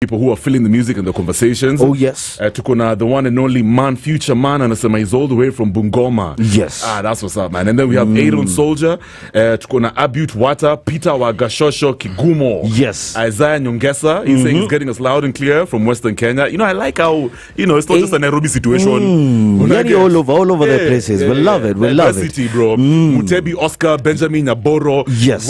people who are filling the music and the conversations. Oh yes. Tukuna the one and only man, future man, and he's all the way from Bungoma. Yes. That's what's up, man. And then we have Aaron Soldier, Tukuna Abute Wata, Peter Wagashosho Kigumo. Yes. Isaiah Nyongesa. He's saying he's getting us loud and clear from Western Kenya. I like how it's not just a Nairobi situation. Really all over the places. We love it. We love it. City, bro. Mutebi Oscar, Benjamin Nyaboro. Yes.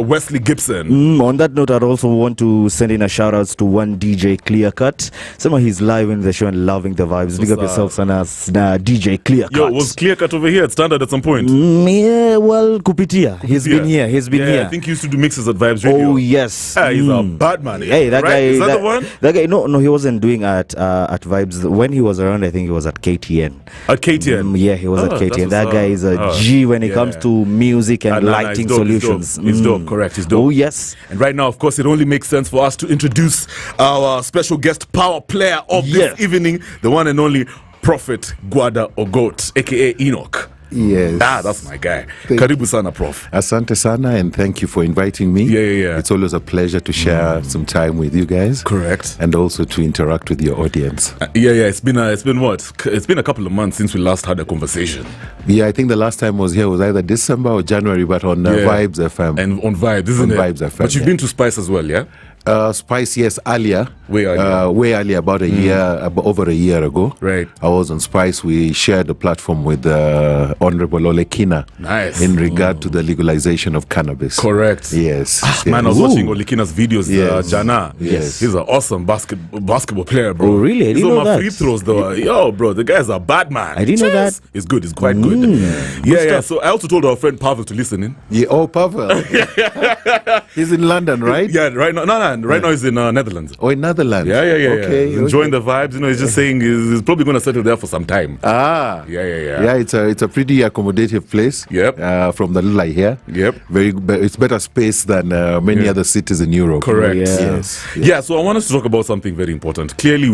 Wesley Gibson. On that note, I'd also want to send in a shout out to one DJ Clearcut. Someone he's live in the show and loving the vibes. Big up yourself, son, as DJ Clearcut. Yo, was Clearcut over here at Standard at some point? Yeah, well, Kupitia. He's been here. He's been here. I think he used to do mixes at Vibes Radio. Oh, yes. He's a bad man. Hey, that guy. Is that the one? That guy, no, he wasn't doing at Vibes. When he was around, I think he was at KTN. At KTN? Yeah, he was at KTN. That guy is a G when it comes to music and lighting solutions. He's dope, correct. He's dope. Oh, yes. And right now, of course, it only makes sense for us to introduce our special guest power player of this evening, the one and only Prophet Guada Ogot, aka Enoch. Yes. That's my guy. Karibu sana, Prof. Asante sana, and thank you for inviting me. Yeah. It's always a pleasure to share some time with you guys. Correct. And also to interact with your audience. It's been what? It's been a couple of months since we last had a conversation. Yeah, I think the last time I was here was either December or January, but on Vibes FM. And on Vibes, isn't it? Vibes FM. But you've been to Spice as well, yeah? Spice, yes, earlier. Way earlier, about a year, over a year ago. Right. I was on Spice. We shared the platform with Honorable Olekina. Nice. In regard to the legalization of cannabis. Correct. Yes. Man, I was watching Olekina's videos, Jana. Yes. He's an awesome basketball player, bro. Oh, really? I didn't know that. Free throws, though. Yo, bro, the guy's a bad man. I didn't know that. He's good. He's quite good. Yeah. So I also told our friend Pavel to listen in. Yeah. Oh, Pavel. He's in London, right? Yeah, right now. No. Right now he's in Netherlands. Oh, in Netherlands. Yeah. Okay. He's enjoying the vibes. He's just saying he's probably going to settle there for some time. Yeah. It's a pretty accommodative place. Yep. From the little I hear. Yep. It's better space than many other cities in Europe. Correct. Yes. Yeah. So I want us to talk about something very important. Clearly,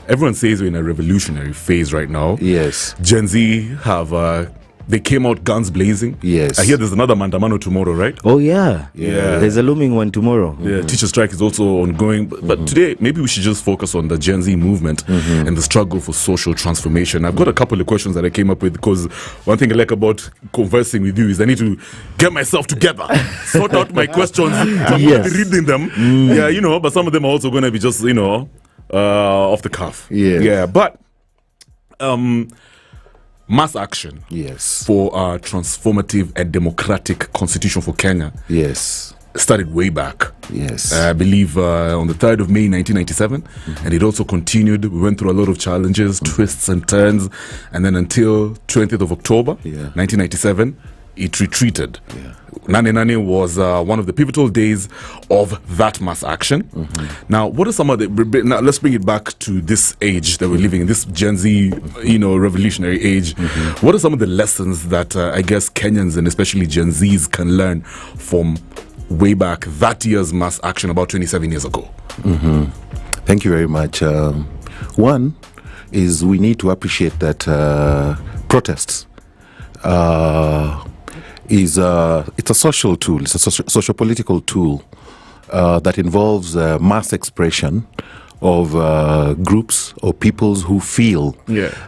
everyone says we're in a revolutionary phase right now. Yes. Gen Z have. They came out guns blazing. Yes. I hear there's another Mandamano tomorrow, right? Oh, yeah. Yeah. There's a looming one tomorrow. Yeah, teacher strike is also ongoing. But today, maybe we should just focus on the Gen Z movement and the struggle for social transformation. I've got a couple of questions that I came up with because one thing I like about conversing with you is I need to get myself together, sort out my questions. I'm going to be reading them. Yeah, but some of them are also going to be just, off the cuff. Yeah, but... mass action for a transformative and democratic constitution for Kenya started way back. I believe on the 3rd of May 1997, and it also continued. We went through a lot of challenges, twists and turns, and then until 20th of October 1997 it retreated. Nane was one of the pivotal days of that mass action. Now, what are some of the... Now, let's bring it back to this age that we're living in, this Gen Z, revolutionary age. What are some of the lessons that I guess Kenyans and especially Gen Zs can learn from way back that year's mass action about 27 years ago? Thank you very much. One is we need to appreciate that protests it's a social tool. It's a socio-political tool that involves mass expression of groups or peoples who feel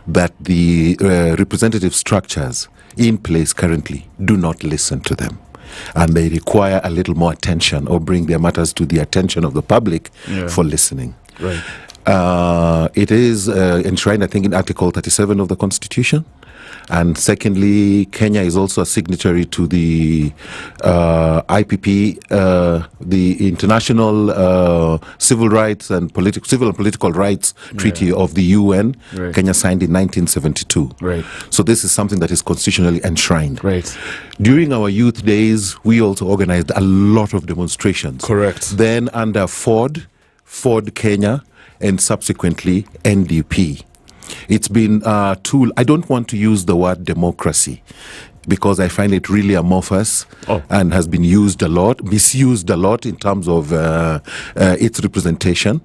that the representative structures in place currently do not listen to them, and they require a little more attention or bring their matters to the attention of the public for listening. Right. It is enshrined, I think, in Article 37 of the Constitution. And secondly, Kenya is also a signatory to the IPP, the International Civil Rights and Civil and Political Rights Treaty of the UN. Kenya signed in 1972. So this is something that is constitutionally enshrined. During our youth days, we also organized a lot of demonstrations. Then under Ford Kenya, and subsequently NDP. It's been a tool. I don't want to use the word democracy because I find it really amorphous and has been misused a lot in terms of its representation.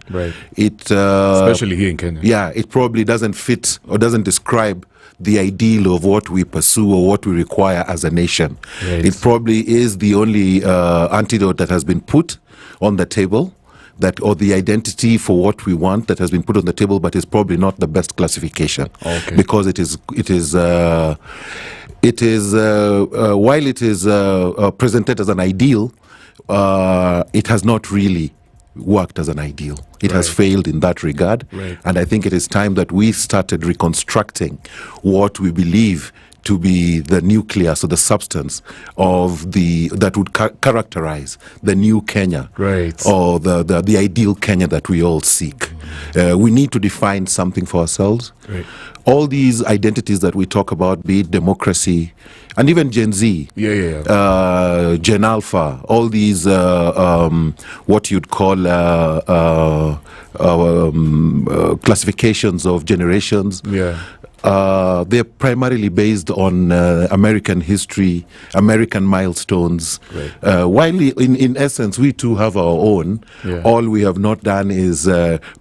Especially here in Kenya. Yeah, it probably doesn't fit or doesn't describe the ideal of what we pursue or what we require as a nation. It probably is the only antidote that has been put on the table that, or the identity for what we want that has been put on the table, but is probably not the best classification, because it is while it is presented as an ideal, it has not really worked as an ideal. It has failed in that regard, and I think it is time that we started reconstructing what we believe to be the nucleus or the substance of that would characterize the new Kenya, or the ideal Kenya that we all seek. We need to define something for ourselves. All these identities that we talk about, be it democracy, and even Gen Z, Gen Alpha, all these what you'd call classifications of generations. They're primarily based on American history, American milestones. While in essence we too have our own, all we have not done is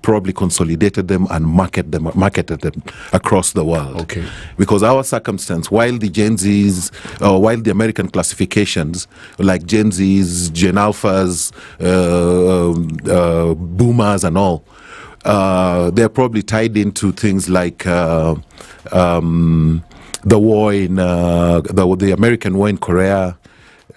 probably consolidated them and marketed them across the world. Because our circumstance, while the Gen Zs, while the American classifications like Gen Zs, Gen Alphas, Boomers and all, they're probably tied into things like the war in the American war in Korea.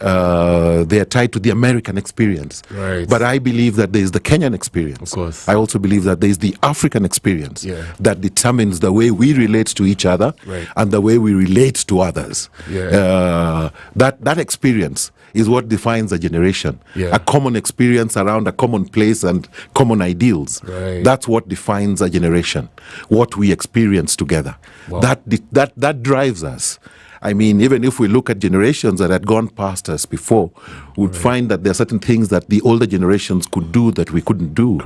They are tied to the American experience. But I believe that there is the Kenyan experience. I also believe that there is the African experience that determines the way we relate to each other and the way we relate to others. That experience is what defines a generation. A common experience around a common place and common ideals. That's what defines a generation. What we experience together. That drives us. I mean, even if we look at generations that had gone past us before, we'd find that there are certain things that the older generations could do that we couldn't do.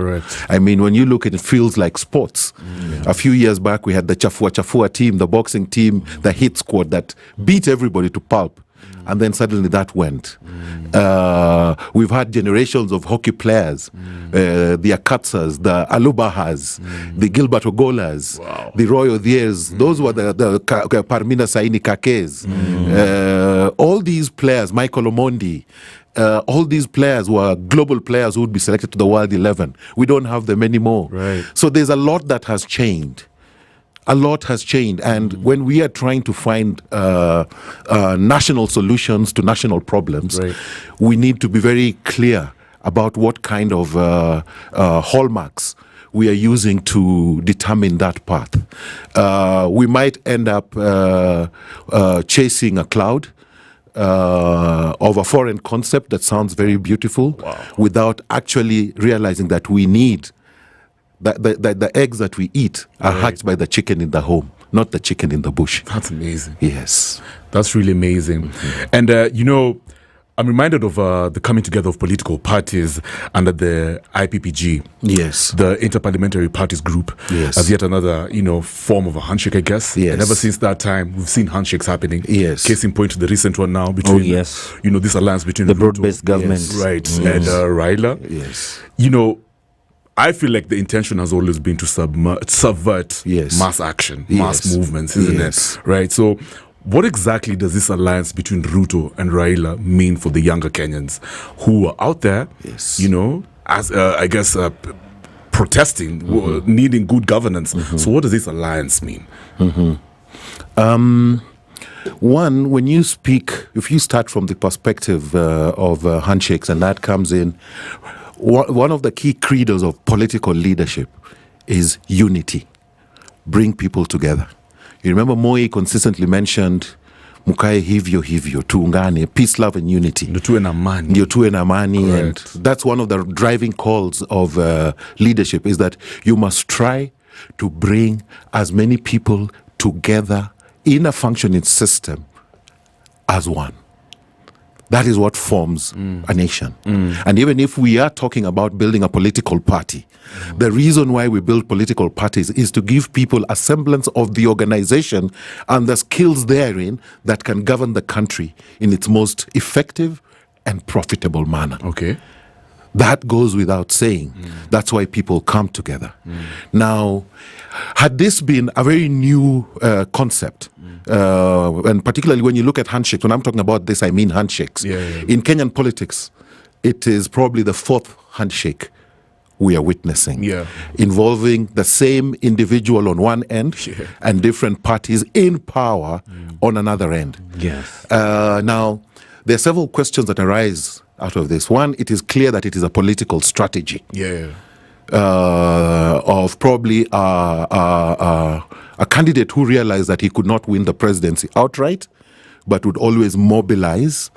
I mean, when you look at it, feels like sports. A few years back, we had the Chafua team, the boxing team, the hit squad that beat everybody to pulp. And then suddenly that went. We've had generations of hockey players, the Akatsas, the Alubahas, the Gilbert Ogolas, the Roy Odhiers. Those were the Parmina Saini Kakes. All these players, Michael Omondi, all these players were global players who would be selected to the World 11. We don't have them anymore. So there's a lot that has changed. A lot has changed, and when we are trying to find national solutions to national problems, we need to be very clear about what kind of hallmarks we are using to determine that path. We might end up chasing a cloud of a foreign concept that sounds very beautiful without actually realizing that we need the eggs that we eat are hatched by the chicken in the home, not the chicken in the bush. That's amazing. Yes. That's really amazing. And, I'm reminded of the coming together of political parties under the IPPG. The Interparliamentary Parties Group. As yet another, form of a handshake, I guess. And ever since that time, we've seen handshakes happening. Case in point, the recent one now between, this alliance between the broad-based government. And Raila. I feel like the intention has always been to subvert mass action, mass movements, isn't it? Right? So what exactly does this alliance between Ruto and Raila mean for the younger Kenyans who are out there, as I guess protesting, needing good governance? So what does this alliance mean? One, when you speak, if you start from the perspective of handshakes, and that comes in, one of the key credos of political leadership is unity. Bring people together. You remember Moi consistently mentioned mukae hivyo hivyo, tuungane, peace, love and unity. Ndio tuwe na amani. And that's one of the driving calls of leadership, is that you must try to bring as many people together in a functioning system as one. That is what forms a nation. And even if we are talking about building a political party, the reason why we build political parties is to give people a semblance of the organization and the skills therein that can govern the country in its most effective and profitable manner. That goes without saying. That's why people come together. Now, had this been a very new concept, and particularly when you look at handshakes, when I'm talking about this, I mean handshakes. In Kenyan politics, it is probably the fourth handshake we are witnessing, involving the same individual on one end and different parties in power on another end. Yes. Now, there are several questions that arise out of this. One, it is clear that it is a political strategy. Of probably a candidate who realized that he could not win the presidency outright, but would always mobilize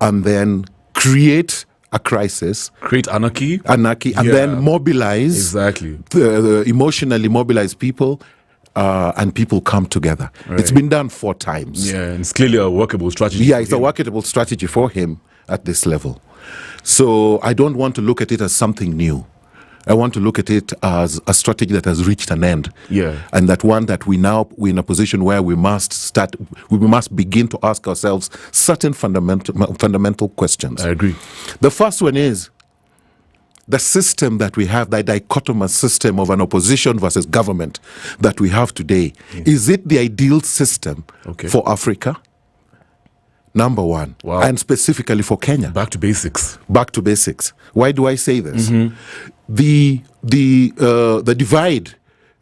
and then create a crisis, create anarchy, and then mobilize, emotionally mobilize people, and people come together. It's been done 4 times. And it's clearly a workable strategy. It's a workable strategy for him at this level. So I don't want to look at it as something new. I want to look at it as a strategy that has reached an end. And that one that we're in a position where we must begin to ask ourselves certain fundamental questions. I agree. The first one is the system that we have, the dichotomous system of an opposition versus government that we have today. Is it the ideal system for Africa? Number one. And specifically for Kenya. Back to basics. Why do I say this? The divide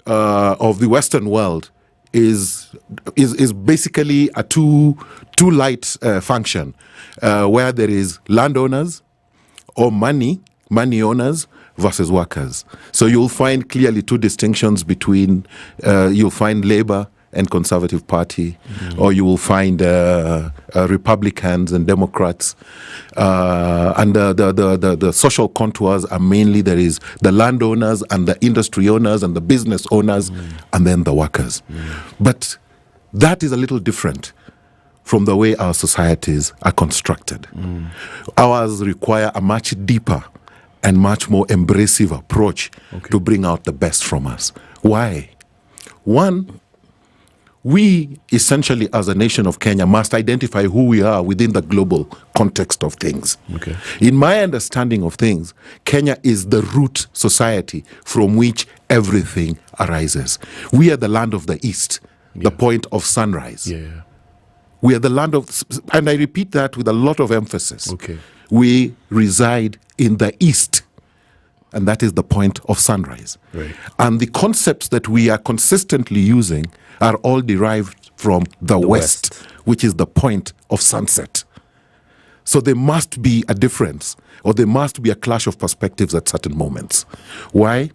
of the Western world is basically a two light function, where there is landowners or money owners versus workers. So you'll find clearly 2 distinctions between you'll find Labour and Conservative Party, or you will find Republicans and Democrats, and the social contours are mainly there is the landowners and the industry owners and the business owners, and then the workers. But that is a little different from the way our societies are constructed. Ours require a much deeper and much more embracive approach to bring out the best from us. Why? One, we essentially as a nation of Kenya must identify who we are within the global context of things. In my understanding of things, Kenya is the root society from which everything arises. We are the land of the East, the point of sunrise. We are the land of, and I repeat that with a lot of emphasis. We reside in the East, and that is the point of sunrise. And the concepts that we are consistently using are all derived from the West, which is the point of sunset. So there must be a difference, or there must be a clash of perspectives at certain moments. Why?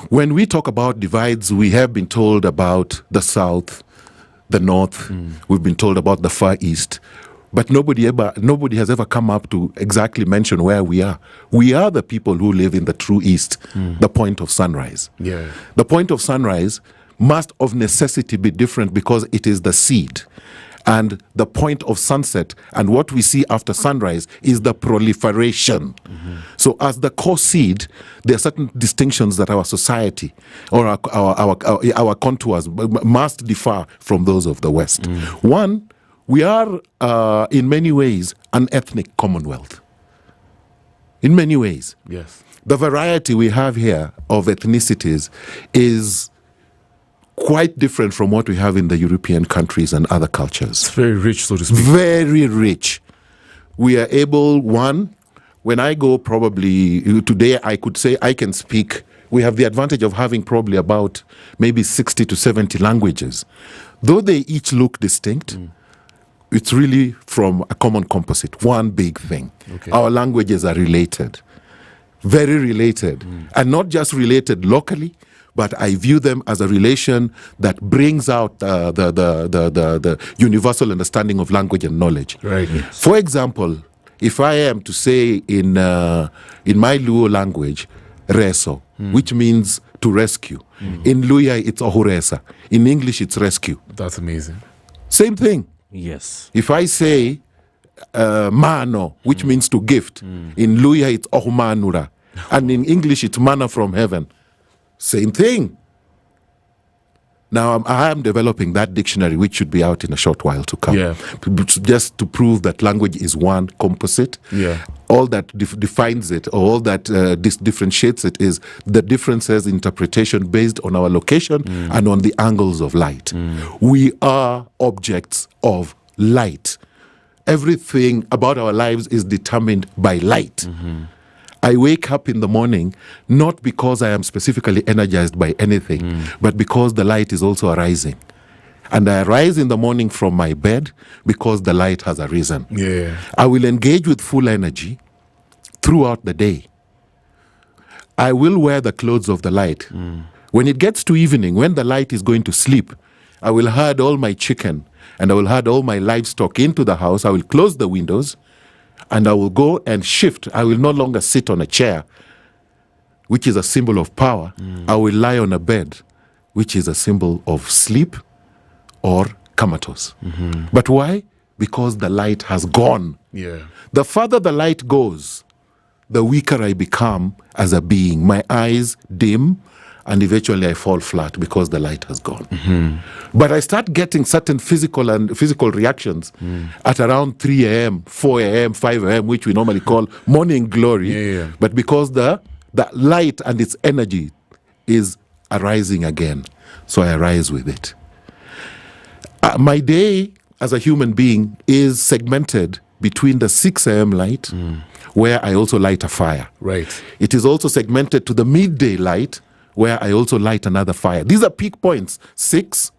When we talk about divides, we have been told about the South, the North, we've been told about the Far East, but nobody has ever come up to exactly mention where we are. We are the people who live in the true East, the point of sunrise. The point of sunrise must of necessity be different because it is the seed. And the point of sunset and what we see after sunrise is the proliferation. So as the core seed, there are certain distinctions that our society or our contours must differ from those of the West. One, we are in many ways an ethnic commonwealth. In many ways. The variety we have here of ethnicities is quite different from what we have in the European countries and other cultures. It's very rich, so to speak. Very rich. We are able, one, when I go probably, today I could say I can speak, we have the advantage of having probably about maybe 60 to 70 languages. Though they each look distinct, it's really from a common composite, one big thing. Our languages are related, very related, and not just related locally, but I view them as a relation that brings out the universal understanding of language and knowledge. For example, if I am to say in my Luo language, reso, which means to rescue. In Luya, it's ohuresa. In English, it's rescue. That's amazing. Same thing. If I say mano, which means to gift, in Luya, it's ohumanura. And in English, it's manna from heaven. Same thing. Now, I am developing that dictionary, which should be out in a short while to come. Just to prove that language is one composite. All that defines it, or all that differentiates it is the differences in interpretation based on our location and on the angles of light. We are objects of light. Everything about our lives is determined by light. I wake up in the morning not because I am specifically energized by anything, but because the light is also arising. And I rise in the morning from my bed because the light has arisen. Yeah. I will engage with full energy throughout the day. I will wear the clothes of the light. When it gets to evening, when the light is going to sleep, I will herd all my chicken and I will herd all my livestock into the house. I will close the windows and I will go and shift. I will no longer sit on a chair, which is a symbol of power. I will lie on a bed, which is a symbol of sleep or comatose. But why? Because the light has gone. Yeah. The further the light goes, the weaker I become as a being. My eyes dim, and eventually I fall flat because the light has gone. But I start getting certain physical reactions at around 3 a.m., 4 a.m., 5 a.m., which we normally call morning glory. Yeah. But because the light and its energy is arising again, so I arise with it. My day as a human being is segmented between the 6 a.m. light, where I also light a fire. Right. It is also segmented to the midday light, where I also light another fire. These are peak points. 6,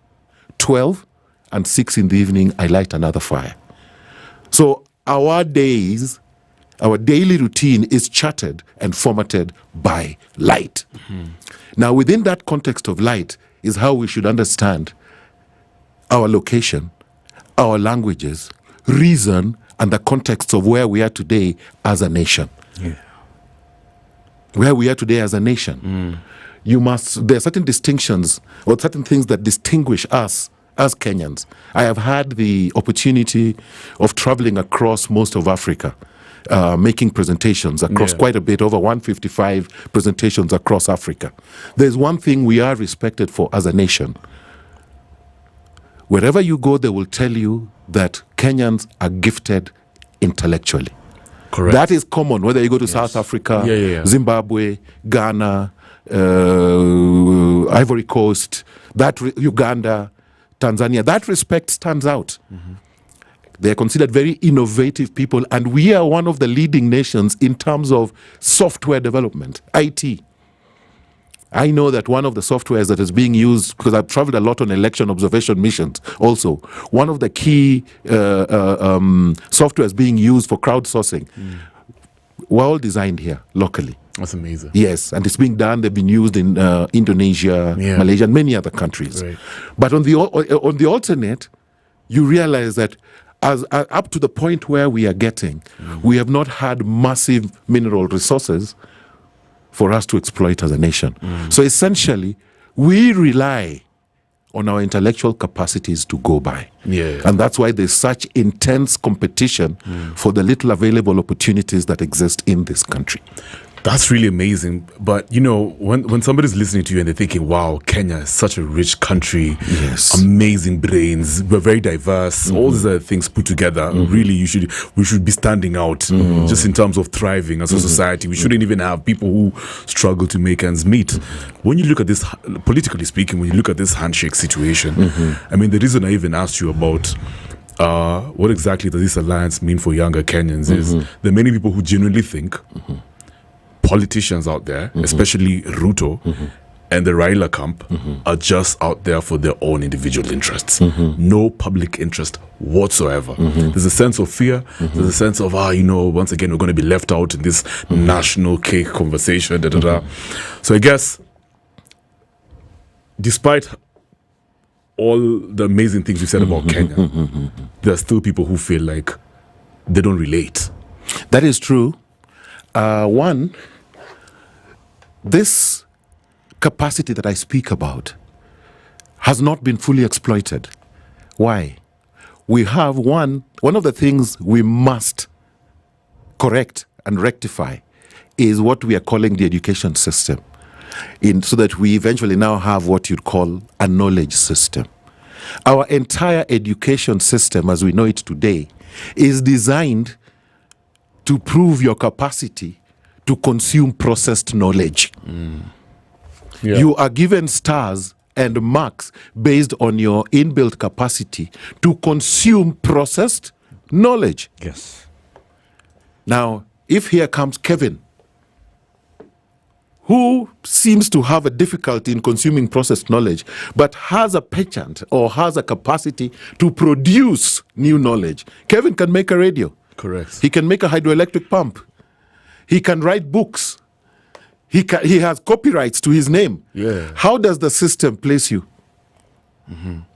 12, and 6 in the evening, I light another fire. So our daily routine is charted and formatted by light. Now, within that context of light is how we should understand our location, our languages, reason, and the context of where we are today as a nation. Yeah. Where we are today as a nation. There are certain distinctions or certain things that distinguish us as Kenyans. I have had the opportunity of traveling across most of Africa, making presentations across quite a bit, over 155 presentations across Africa. There's one thing we are respected for as a nation. Wherever you go, they will tell you that Kenyans are gifted intellectually. Correct. That is common, whether you go to South Africa, Zimbabwe, Ghana, Ivory Coast, Uganda, Tanzania. That respect stands out. They are considered very innovative people, and we are one of the leading nations in terms of software development, IT. I know that one of the softwares that is being used, because I've traveled a lot on election observation missions also, one of the key softwares being used for crowdsourcing were all designed here locally. That's amazing. Yes, and it's being done. They've been used in Indonesia, Malaysia, and many other countries. Right. But on the alternate, you realize that as up to the point where we are getting, we have not had massive mineral resources for us to exploit as a nation. So essentially, we rely on our intellectual capacities to go by. And that's why there's such intense competition for the little available opportunities that exist in this country. That's really amazing. But, you know, when somebody's listening to you and they're thinking, wow, Kenya is such a rich country, amazing brains, we're very diverse, all these other things put together, really we should be standing out just in terms of thriving as a society. We shouldn't even have people who struggle to make ends meet. When you look at this, politically speaking, when you look at this handshake situation, I mean, the reason I even asked you about what exactly does this alliance mean for younger Kenyans is there are many people who genuinely think politicians out there, especially Ruto and the Raila camp, are just out there for their own individual interests. No public interest whatsoever. There's a sense of fear. There's a sense of, once again, we're going to be left out in this national cake conversation. So I guess, despite all the amazing things you said about Kenya, there are still people who feel like they don't relate. That is true. One, this capacity that I speak about has not been fully exploited. Why? We have one of the things we must correct and rectify is what we are calling the education system, so that we eventually now have what you'd call a knowledge system. Our entire education system, as we know it today, is designed to prove your capacity to consume processed knowledge. You are given stars and marks based on your inbuilt capacity to consume processed knowledge. Yes. Now, if here comes Kevin, who seems to have a difficulty in consuming processed knowledge, but has a penchant or has a capacity to produce new knowledge. Kevin can make a radio. Correct. He can make a hydroelectric pump. He can write books. He has copyrights to his name. Yeah. How does the system place you?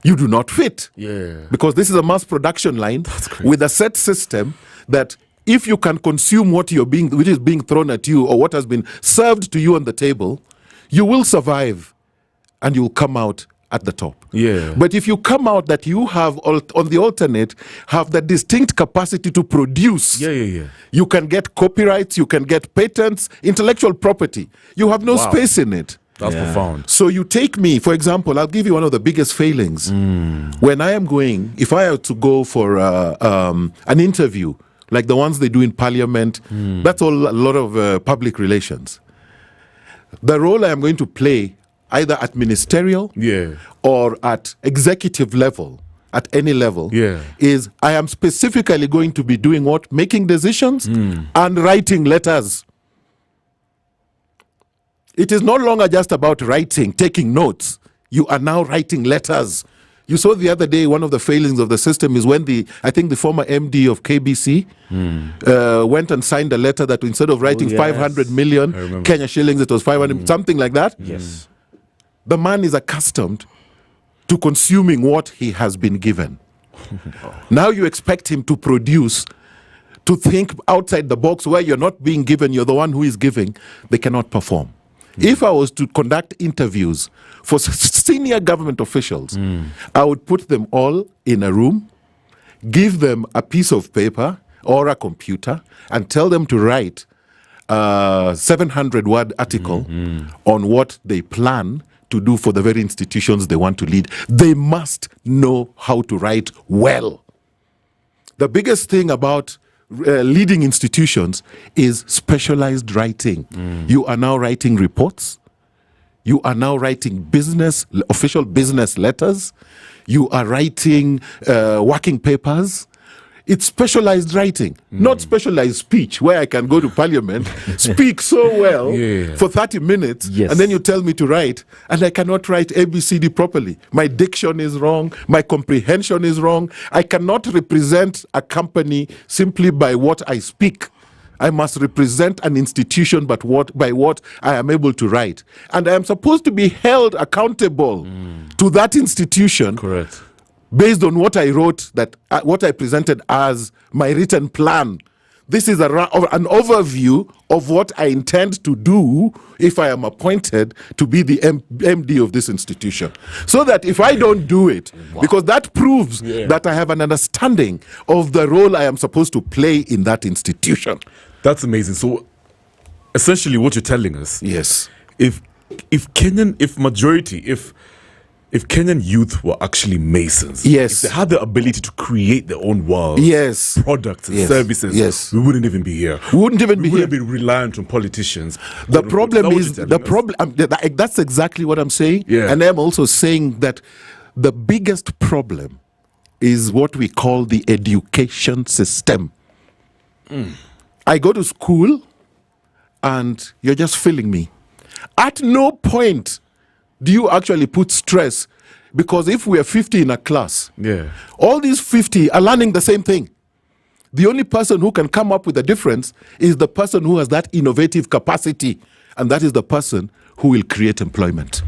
You do not fit. Yeah. Because this is a mass production line with a set system that if you can consume which is being thrown at you or what has been served to you on the table, you will survive and you'll come out at the top. Yeah. But if you come out that you have on the alternate have the distinct capacity to produce, you can get copyrights, you can get patents, intellectual property. You have no space in it. That's profound. So you take me, for example, I'll give you one of the biggest failings. When I am going, if I have to go for an interview, like the ones they do in Parliament, that's a lot of public relations. The role I am going to play, either at ministerial or at executive level, at any level, is I am specifically going to be doing what? Making decisions and writing letters. It is no longer just about writing, taking notes. You are now writing letters. You saw the other day, one of the failings of the system is when I think the former MD of KBC went and signed a letter that instead of writing 500 million Kenya shillings, it was 500, something like that. Yes. The man is accustomed to consuming what he has been given. Now you expect him to produce, to think outside the box where you're not being given, you're the one who is giving. They cannot perform. If I was to conduct interviews for senior government officials, I would put them all in a room, give them a piece of paper or a computer, and tell them to write a 700-word article on what they plan to do for the very institutions they want to lead. They must know how to write well. The biggest thing about leading institutions is specialized writing. You are now writing reports. You are now writing official business letters. You are writing working papers. It's specialized writing, not specialized speech, where I can go to Parliament, speak so well for 30 minutes, and then you tell me to write, and I cannot write ABCD properly. My diction is wrong. My comprehension is wrong. I cannot represent a company simply by what I speak. I must represent an institution by what I am able to write. And I am supposed to be held accountable to that institution. Correct. Based on what I wrote, what I presented as my written plan. This is an overview of what I intend to do if I am appointed to be the MD of this institution. So that if I don't do it, because that proves that I have an understanding of the role I am supposed to play in that institution. That's amazing. So essentially what you're telling us, if Kenyan youth were actually masons, if they had the ability to create their own world, products and services, we wouldn't even be here. We wouldn't be reliant on politicians. The problem is that's exactly what I'm saying. And I'm also saying that the biggest problem is what we call the education system. I go to school and you're just filling me. At no point do you actually put stress? Because if we are 50 in a class, all these 50 are learning the same thing. The only person who can come up with a difference is the person who has that innovative capacity, and that is the person who will create employment.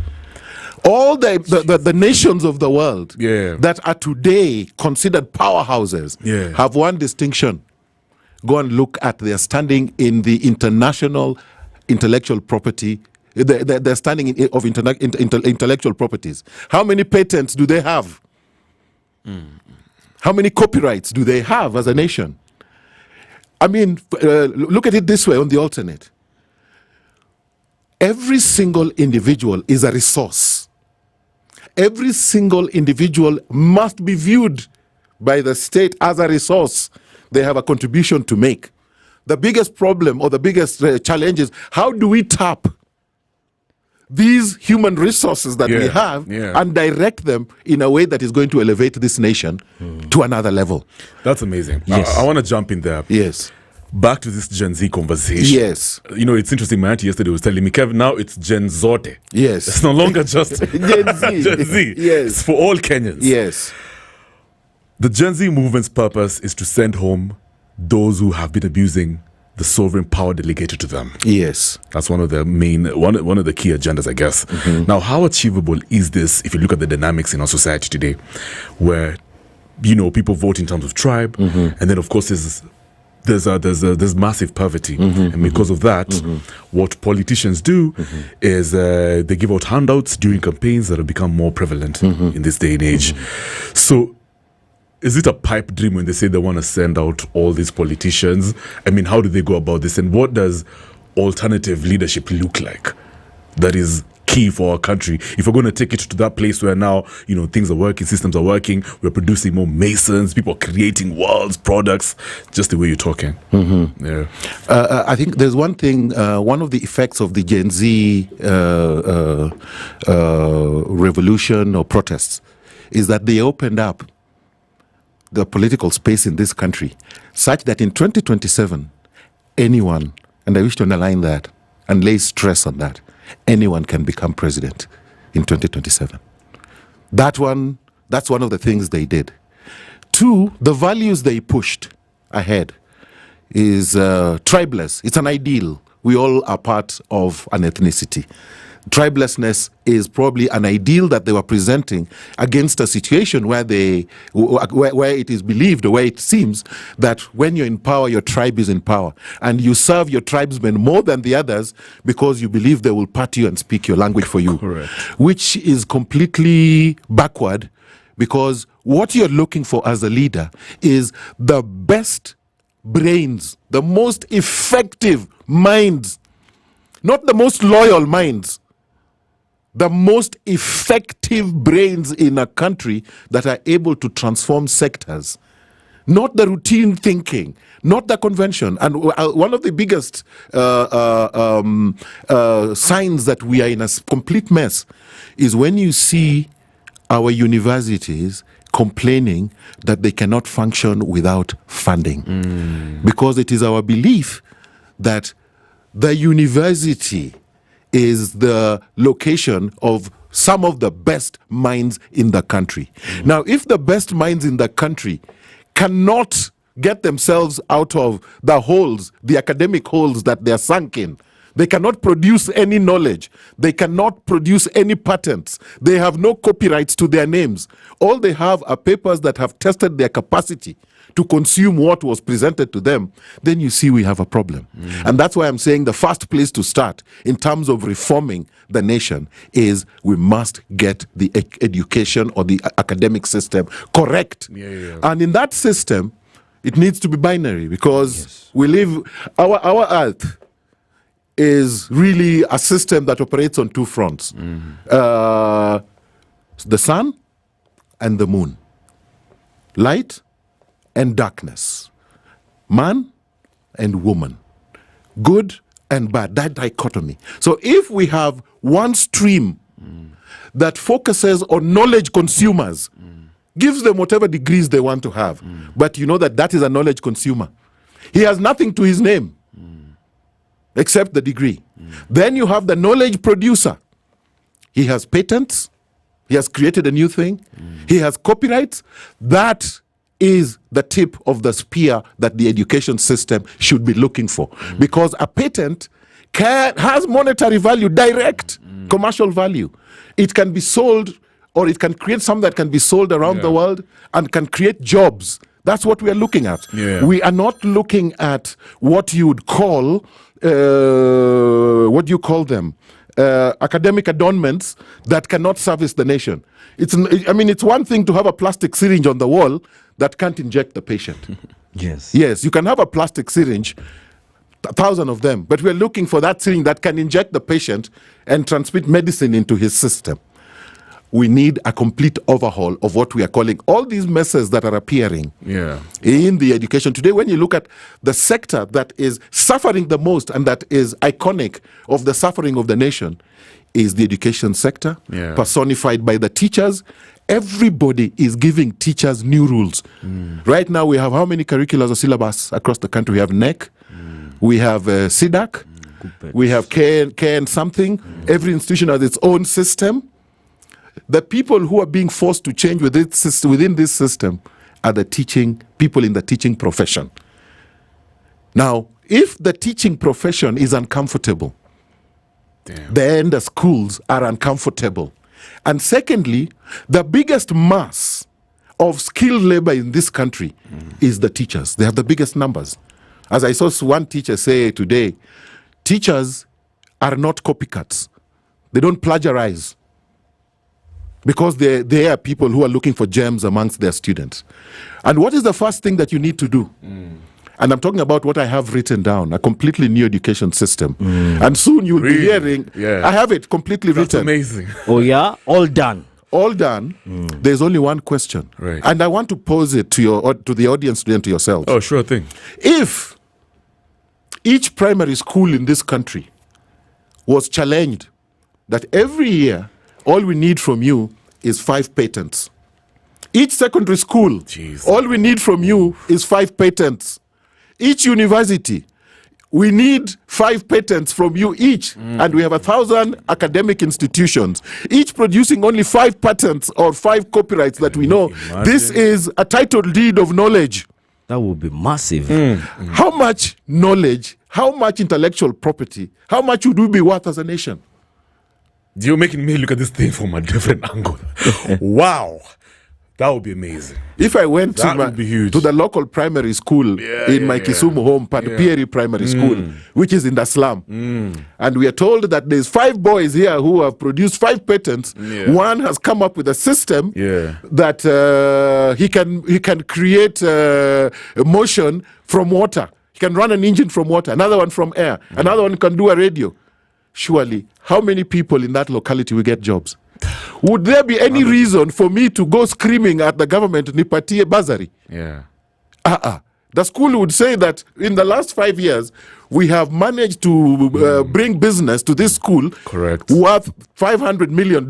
All the nations of the world that are today considered powerhouses have one distinction. Go and look at their standing in the international intellectual property. They're standing of intellectual properties. How many patents do they have? How many copyrights do they have as a nation? I mean, look at it this way on the alternate. Every single individual is a resource. Every single individual must be viewed by the state as a resource. They have a contribution to make. The biggest problem or the biggest challenge is how do we tap these human resources that we have and direct them in a way that is going to elevate this nation to another level. That's amazing. I want to jump in there. back to this Gen Z conversation. Yes. You know, it's interesting. My auntie yesterday was telling me, Kevin, now it's Gen Zote. Yes. It's no longer just Gen Z. Gen Z. Yes. It's for all Kenyans. Yes. The Gen Z movement's purpose is to send home those who have been abusing the sovereign power delegated to them. Yes. That's one of the main, one of the key agendas, I guess. Mm-hmm. Now, how achievable is this if you look at the dynamics in our society today, where, you know, people vote in terms of tribe, and then, of course, there's massive poverty. And because of that, what politicians do is they give out handouts during campaigns that have become more prevalent in this day and age. So, is it a pipe dream when they say they want to send out all these politicians? I mean, how do they go about this? And what does alternative leadership look like that is key for our country? If we're going to take it to that place where now, you know, things are working, systems are working, we're producing more masons, people are creating worlds, products, just the way you're talking. Yeah. I think there's one thing, one of the effects of the Gen Z revolution or protests is that they opened up the political space in this country such that in 2027, anyone, and I wish to underline that and lay stress on that, anyone can become president in 2027. That's one of the things they did. Two, the values they pushed ahead is tribeless. It's an ideal. We all are part of an ethnicity. Tribelessness is probably an ideal that they were presenting against a situation where where it is believed, or where it seems that when you're in power, your tribe is in power, and you serve your tribesmen more than the others because you believe they will part you and speak your language for you. Correct. Which is completely backward, because what you're looking for as a leader is the best brains, the most effective minds, not the most loyal minds, the most effective brains in a country that are able to transform sectors. Not the routine thinking, not the convention. And one of the biggest signs that we are in a complete mess is when you see our universities complaining that they cannot function without funding. Because it is our belief that the university is the location of some of the best minds in the country. Now, if the best minds in the country cannot get themselves out of the holes, the academic holes that they're sunk in, they cannot produce any knowledge, they cannot produce any patents, they have no copyrights to their names. All they have are papers that have tested their capacity to consume what was presented to them, then you see we have a problem. And that's why I'm saying the first place to start in terms of reforming the nation is we must get the education or the academic system correct. And in that system, it needs to be binary, because we live, our earth is really a system that operates on two fronts. The sun and the moon. Light and darkness, man and woman, good and bad, that dichotomy. So if we have one stream that focuses on knowledge consumers, gives them whatever degrees they want to have, but you know that is a knowledge consumer. He has nothing to his name except the degree. Then you have the knowledge producer. He has patents, he has created a new thing, he has copyrights. That is the tip of the spear that the education system should be looking for. Because a patent has monetary value, direct commercial value. It can be sold, or it can create something that can be sold around the world and can create jobs. That's what we are looking at. We are not looking at what you would call, what do you call them? Academic adornments that cannot service the nation. It's one thing to have a plastic syringe on the wall that can't inject the patient. Yes, you can have a plastic syringe, 1,000 of them, but we're looking for that syringe that can inject the patient and transmit medicine into his system. We need a complete overhaul of what we are calling all these messes that are appearing in the education today. When you look at the sector that is suffering the most and that is iconic of the suffering of the nation, is the education sector, personified by the teachers. Everybody is giving teachers new rules. Right now we have how many curriculums or syllabus across the country? We have NEC, We have SIDAC. We have Kenyan something. Every institution has its own system. The people who are being forced to change within this system are the people in the teaching profession. Now, if the teaching profession is uncomfortable, then the schools are uncomfortable. And secondly, the biggest mass of skilled labor in this country is the teachers. They have the biggest numbers. As I saw one teacher say today, teachers are not copycats. They don't plagiarize because they are people who are looking for gems amongst their students. And what is the first thing that you need to do? And I'm talking about what I have written down, a completely new education system. And soon you'll be hearing, I have it completely written. That's amazing. Oh yeah? All done. All done. There's only one question. Right. And I want to pose it to the audience and to yourself. Oh, sure thing. If each primary school in this country was challenged that every year all we need from you is 5 patents. Each secondary school, all we need from you is 5 patents. Each university, we need 5 patents from you each. And we have 1,000 academic institutions, each producing only 5 patents or 5 copyrights that we know. Imagine. This is a title deed of knowledge. That would be massive. How much knowledge, how much intellectual property, how much would we be worth as a nation? You're making me look at this thing from a different angle. Wow. That would be amazing. If I went to the local primary school in my Kisumu home, Pierre Primary School, which is in the slum, and we are told that there's 5 boys here who have produced 5 patents. One has come up with a system that he can create motion from water. He can run an engine from water, another one from air, another one can do a radio. Surely, how many people in that locality will get jobs? Would there be any reason for me to go screaming at the government, nipatie bursary? The school would say that in the last 5 years, we have managed to bring business to this school worth $500 million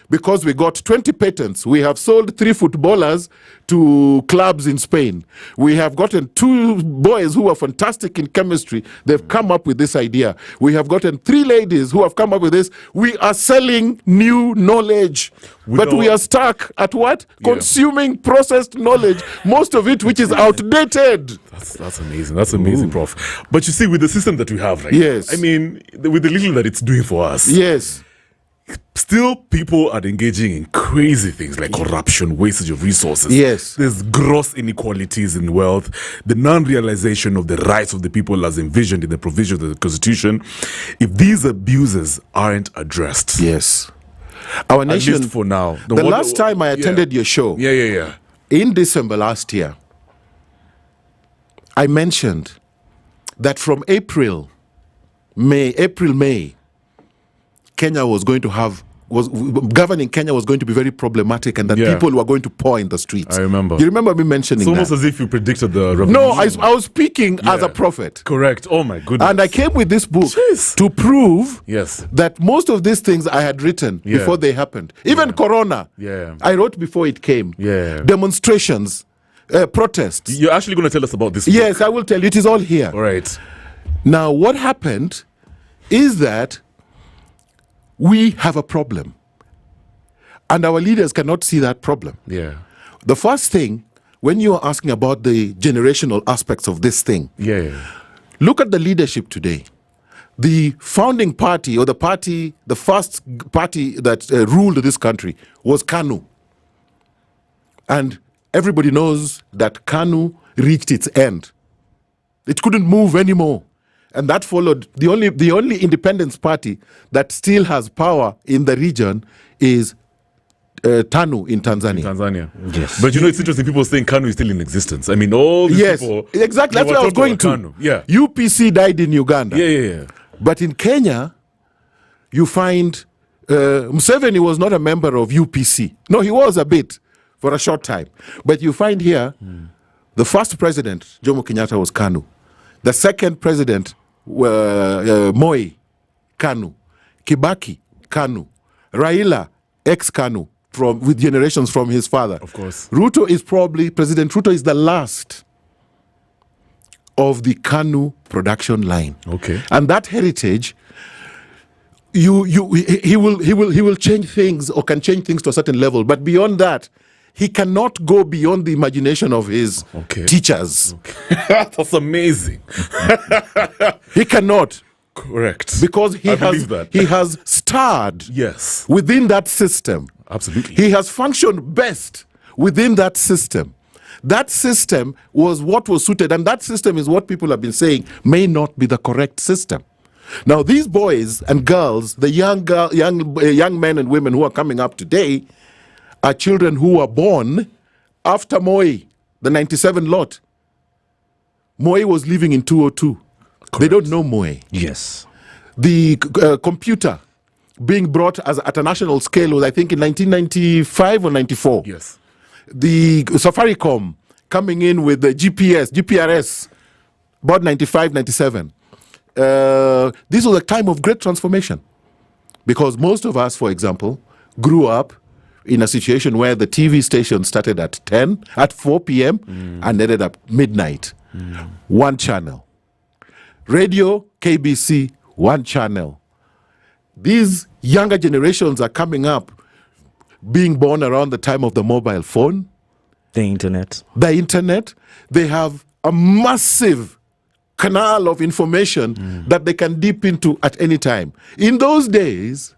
because we got 20 patents. We have sold 3 footballers to clubs in Spain. We have gotten 2 boys who are fantastic in chemistry. They've come up with this idea. We have gotten 3 ladies who have come up with this. We are selling new knowledge. But we are stuck at what? Consuming processed knowledge, most of it which is outdated. That's amazing. That's amazing, Prof. But you see, with the system that we have, right? Yes. I mean, with the little that it's doing for us. Yes. Still, people are engaging in crazy things like corruption, wastage of resources. Yes. There's gross inequalities in wealth, the non-realization of the rights of the people as envisioned in the provisions of the Constitution. If these abuses aren't addressed. Yes. Our nation, at least for now. The last time I attended your show, in December last year, I mentioned that from April, May, Kenya was going to governing Kenya was going to be very problematic, and that people were going to pour in the streets. I remember. You remember me mentioning that? It's almost as if you predicted the revolution. No, I was speaking as a prophet. Correct. Oh my goodness. And I came with this book to prove that most of these things I had written before they happened. Even Corona, I wrote before it came. Demonstrations, protests. You're actually going to tell us about this book? Yes, I will tell you. It is all here. All right. Now, what happened is that we have a problem, and our leaders cannot see that problem. The first thing, when you are asking about the generational aspects of this thing, look at the leadership today. The founding party, or the first party that ruled this country was KANU. And everybody knows that KANU reached its end. It couldn't move anymore. And that followed, the only independence party that still has power in the region is TANU in Tanzania. Yes. But it's interesting, people saying KANU is still in existence. I mean, all these people... Exactly, that's what I was going to. UPC died in Uganda. But in Kenya, you find Museveni was not a member of UPC. No, he was a bit for a short time. But you find here, the first president, Jomo Kenyatta, was KANU. The second president, Moi, KANU. Kibaki, KANU. Raila, ex-KANU, with generations from his father. Of course. President Ruto is the last of the Kanu production line. Okay. And that heritage, he will change things or can change things to a certain level. But beyond that, he cannot go beyond the imagination of his teachers. Okay. That's amazing. He cannot. Correct. Because he has starred within that system. Absolutely. He has functioned best within that system. That system was what was suited, and that system is what people have been saying may not be the correct system. Now, these boys and girls, the young men and women who are coming up today, are children who were born after Moi, the 97 lot. Moi was living in 202. Correct. They don't know Moi. Yes. The computer being brought at a national scale was, I think, in 1995 or 94. Yes. The Safaricom coming in with the GPRS, about 95, 97. This was a time of great transformation. Because most of us, for example, grew up in a situation where the TV station started at 4 p.m. and ended up midnight. One channel. Radio, KBC, one channel. These younger generations are coming up, being born around the time of the mobile phone. The internet. They have a massive canal of information that they can dip into at any time. In those days,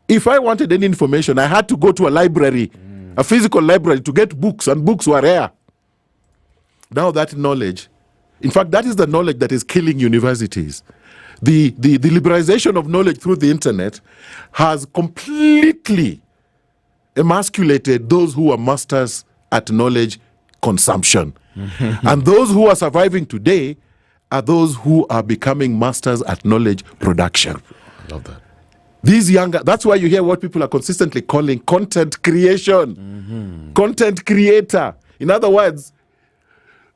if I wanted any information, I had to go to a library, a physical library, to get books, and books were rare. Now that knowledge, in fact, that is the knowledge that is killing universities. The liberalization of knowledge through the internet has completely emasculated those who are masters at knowledge consumption. And those who are surviving today are those who are becoming masters at knowledge production. I love that. These younger, that's why you hear what people are consistently calling content creation. Content creator. In other words,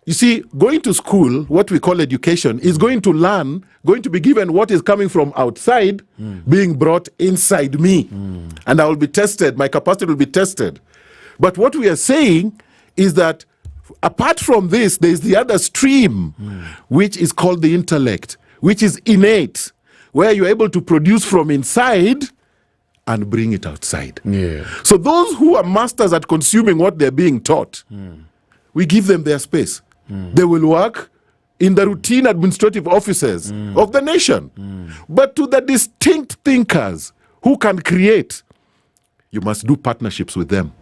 you see, going to school, what we call education, is going to be given what is coming from outside, being brought inside me. And I will be tested, my capacity will be tested. But what we are saying is that apart from this, there is the other stream, which is called the intellect, which is innate, where you're able to produce from inside and bring it outside. Yeah. So those who are masters at consuming what they're being taught, we give them their space. They will work in the routine administrative offices of the nation. But to the distinct thinkers who can create, you must do partnerships with them.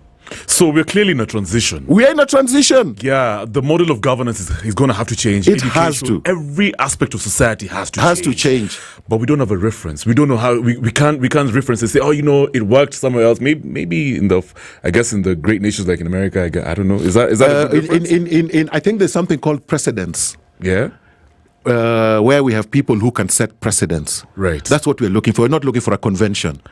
So we're clearly in a transition. We are in a transition. Yeah, the model of governance is going to have to change. It has to. Every aspect of society has to change. But we don't have a reference. We don't know how. We can't reference and say, oh, it worked somewhere else. Maybe in the great nations like in America. I don't know. Is that a difference? I think there's something called precedents. Yeah. Where we have people who can set precedents. Right. That's what we're looking for. We're not looking for a convention.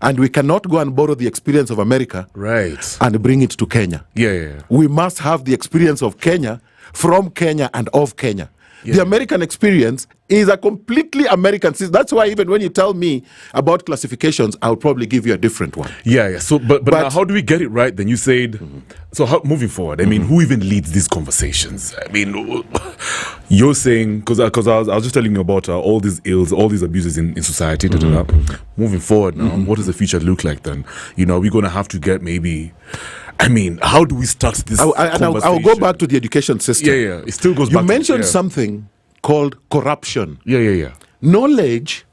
And we cannot go and borrow the experience of America and bring it to Kenya. Yeah. We must have the experience of Kenya, from Kenya, and of Kenya. Yeah. The American experience is a completely American system. That's why even when you tell me about classifications, I'll probably give you a different one. Yeah. So, but now how do we get it right? Then you said, so how, moving forward, I mean, who even leads these conversations? I mean, you're saying, because I was just telling you about all these ills, all these abuses in society. Moving forward now, what does the future look like then? We're going to have to get maybe... I mean, how do we start this conversation? I'll go back to the education system. Yeah. It still goes back. You mentioned something called corruption. Yeah. Knowledge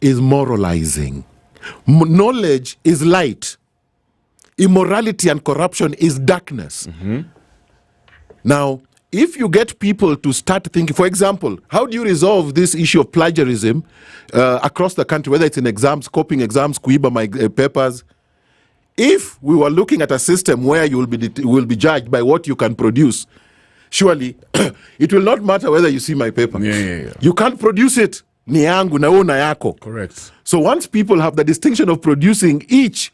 is moralizing. Knowledge is light. Immorality and corruption is darkness. Now, if you get people to start thinking, for example, how do you resolve this issue of plagiarism across the country, whether it's in exams, copying exams, kuiba my papers? If we were looking at a system where you will be judged by what you can produce, surely it will not matter whether you see my paper. Yeah. You can't produce it. Ni yangu na wewe na yako. Correct. So once people have the distinction of producing each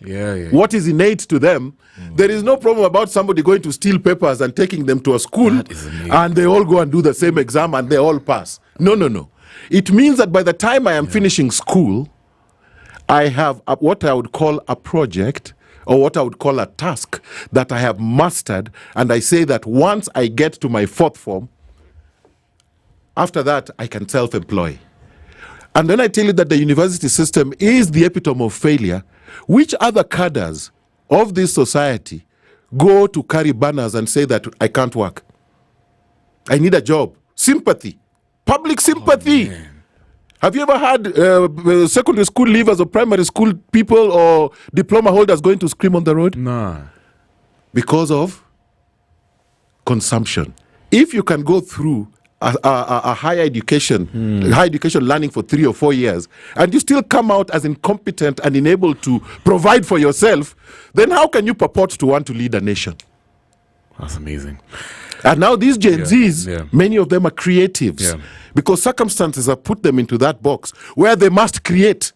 what is innate to them, there is no problem about somebody going to steal papers and taking them to a school and they all go and do the same exam and they all pass. No. It means that by the time I am finishing school, I have what I would call a project or what I would call a task that I have mastered, and I say that once I get to my fourth form, After that, I can self-employ. And then I tell you that the university system is the epitome of failure. Which other cadres of this society go to carry banners and say that I can't work? I need a job. Sympathy. Public sympathy. Oh, have you ever had secondary school leavers or primary school people or diploma holders going to scream on the road? Nah. Because of consumption. If you can go through a higher education learning for 3 or 4 years, and you still come out as incompetent and unable to provide for yourself, then how can you purport to want to lead a nation? That's amazing. And now these Gen Zs, many of them are creatives because circumstances have put them into that box where they must create.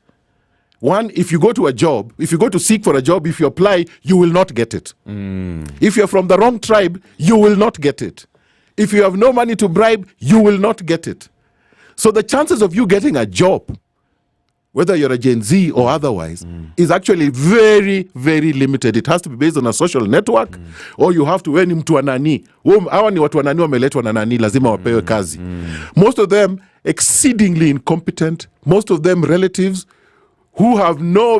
One, if you go to a job, if you go to seek for a job, if you apply, you will not get it. If you're from the wrong tribe, you will not get it. If you have no money to bribe, you will not get it. So the chances of you getting a job, whether you're a Gen Z or otherwise, is actually very, very limited. It has to be based on a social network, or you have to weni mtu anani. Hawa ni watu wanani wameletwa na nani, lazima wapewe kazi. Most of them exceedingly incompetent. Most of them relatives who have no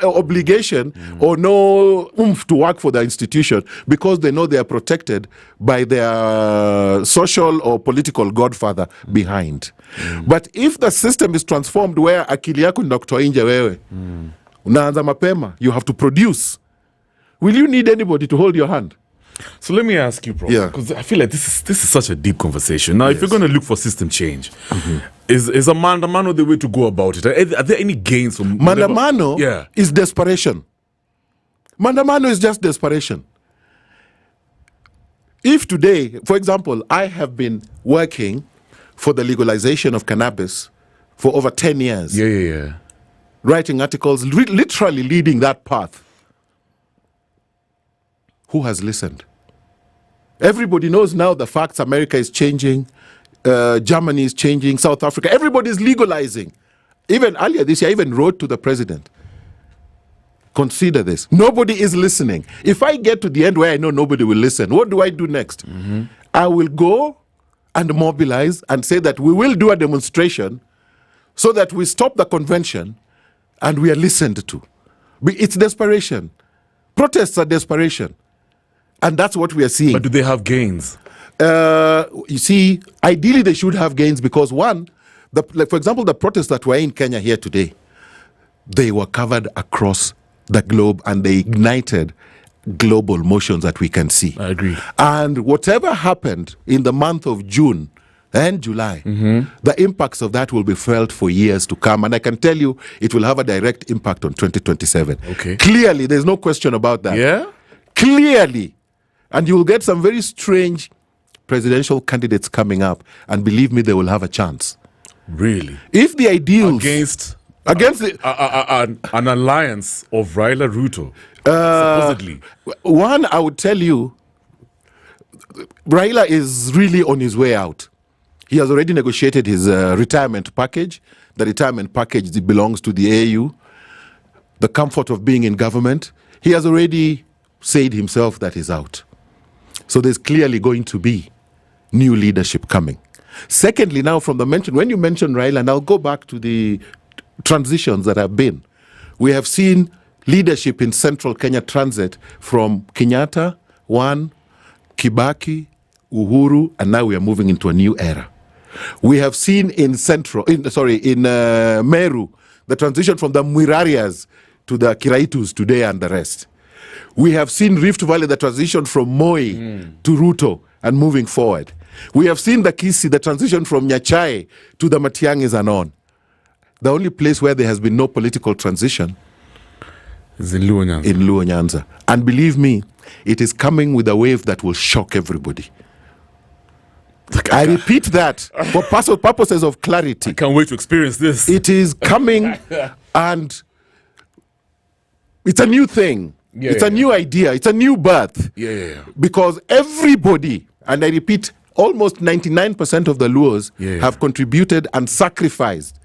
obligation or no oomph to work for the institution because they know they are protected by their social or political godfather behind. But if the system is transformed where akili yako ndio kutoa nje wewe, unaanza mapema, you have to produce, will you need anybody to hold your hand? So let me ask you, bro, because I feel like this is such a deep conversation. Now, if you're going to look for system change, is a mandamano the way to go about it? Are there any gains from mandamano? Is desperation. Mandamano is just desperation. If today, for example, I have been working for the legalization of cannabis for over 10 years, writing articles, literally leading that path, who has listened? Everybody knows now the facts. America is changing. Germany is changing. South Africa. Everybody is legalizing. Even earlier this year, I even wrote to the president. Consider this. Nobody is listening. If I get to the end where I know nobody will listen, what do I do next? I will go and mobilize and say that we will do a demonstration so that we stop the convention and we are listened to. It's desperation. Protests are desperation. And that's what we are seeing. But do they have gains? You see, ideally they should have gains because one, for example, the protests that were in Kenya here today, they were covered across the globe and they ignited global motions that we can see. I agree. And whatever happened in the month of June and July, the impacts of that will be felt for years to come. And I can tell you, it will have a direct impact on 2027. Okay. Clearly, there's no question about that. Yeah? Clearly. And you will get some very strange presidential candidates coming up. And believe me, they will have a chance. Really? If the ideals... Against an alliance of Raila Ruto, supposedly. One, I would tell you, Raila is really on his way out. He has already negotiated his retirement package. The retirement package belongs to the AU. The comfort of being in government. He has already said himself that he's out. So there's clearly going to be new leadership coming. Secondly, now from the mention, when you mention Raila, and I'll go back to the transitions that have been. We have seen leadership in central Kenya transit from Kenyatta, Kibaki, Uhuru, and now we are moving into a new era. We have seen in Meru, the transition from the Mwirarias to the Kiraitus today and the rest. We have seen Rift Valley, the transition from Moi to Ruto and moving forward. We have seen the Kisii, the transition from Nyachai to the Matiangis and on. The only place where there has been no political transition is in Luo Nyanza. And believe me, it is coming with a wave that will shock everybody. I repeat that for purposes of clarity. I can't wait to experience this. It is coming and it's a new thing. It's a new idea. It's a new birth. Because everybody, and I repeat, almost 99% of the Luos have contributed and sacrificed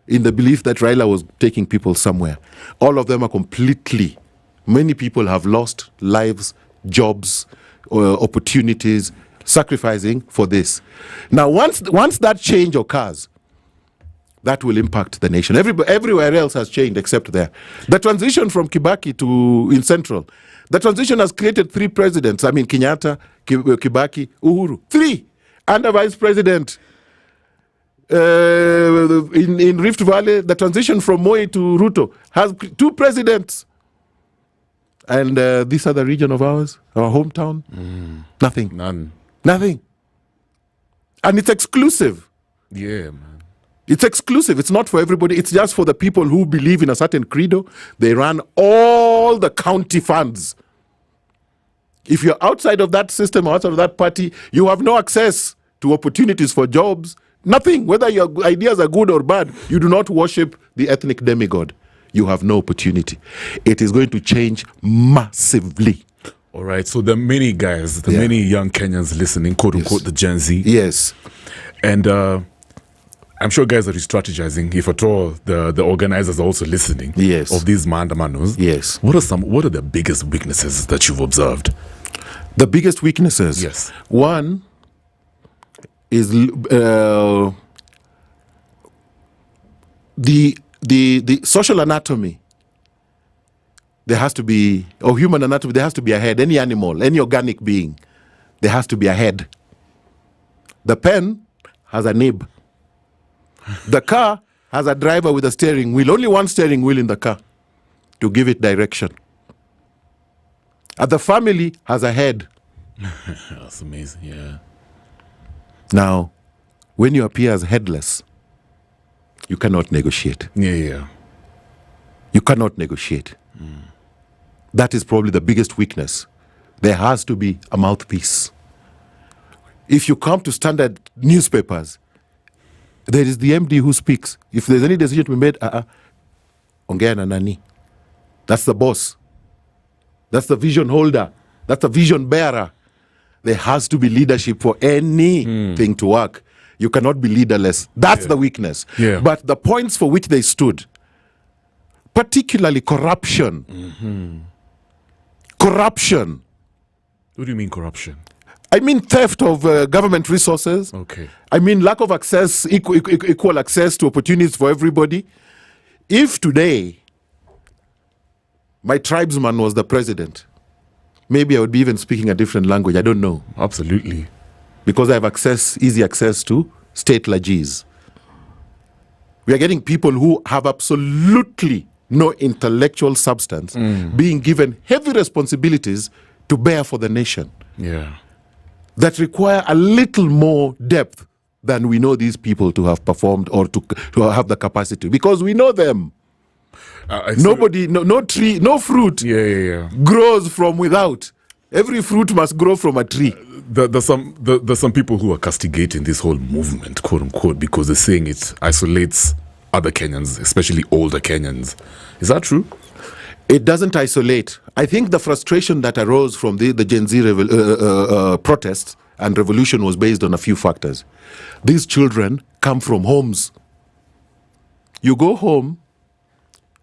in the belief that Raila was taking people somewhere. All of them are many people have lost lives, jobs, opportunities, sacrificing for this. Now, once that change occurs, that will impact the nation. Everywhere else has changed except there. The transition from Kibaki to in Central, the transition has created 3 presidents. I mean, Kenyatta, Kibaki, Uhuru. 3. And a vice president. In Rift Valley, the transition from Moi to Ruto has 2 presidents. And this other region of ours, our hometown, nothing. None. Nothing. And it's exclusive. Yeah, man. It's exclusive. It's not for everybody. It's just for the people who believe in a certain credo. They run all the county funds. If you're outside of that system or outside of that party, you have no access to opportunities for jobs. Nothing. Whether your ideas are good or bad, you do not worship the ethnic demigod. You have no opportunity. It is going to change massively. All right. So the many guys, the many young Kenyans listening, quote unquote, the Gen Z. Yes. And I'm sure guys are strategizing, if at all the organizers are also listening. Yes. Of these maandamanos. Yes. What are the biggest weaknesses that you've observed? The biggest weaknesses? Yes. One is the social anatomy. There has to be, or human anatomy, there has to be a head. Any animal, any organic being, there has to be a head. The pen has a nib. The car has a driver with a steering wheel. Only one steering wheel in the car to give it direction. And the family has a head. That's amazing, yeah. Now, when you appear as headless, you cannot negotiate. Yeah. You cannot negotiate. That is probably the biggest weakness. There has to be a mouthpiece. If you come to standard newspapers, there is the MD who speaks. If there's any decision to be made, ongea na nani. That's the boss. That's the vision holder. That's the vision bearer. There has to be leadership for anything to work. You cannot be leaderless. That's the weakness. Yeah. But the points for which they stood, particularly corruption. Corruption. What do you mean corruption? I mean theft of government resources. Okay. I mean lack of access, equal access to opportunities for everybody. If today my tribesman was the president, maybe I would be even speaking a different language. I don't know. Absolutely. Because I have easy access to state lagees. We are getting people who have absolutely no intellectual substance being given heavy responsibilities to bear for the nation. Yeah. That require a little more depth than we know these people to have performed or to have the capacity, because we know them. Nobody, no tree, no fruit grows from without. Every fruit must grow from a tree. There's some people who are castigating this whole movement, quote unquote, because they're saying it isolates other Kenyans, especially older Kenyans. Is that true? It doesn't isolate. I think the frustration that arose from the Gen Z protests and revolution was based on a few factors. These children come from homes. You go home,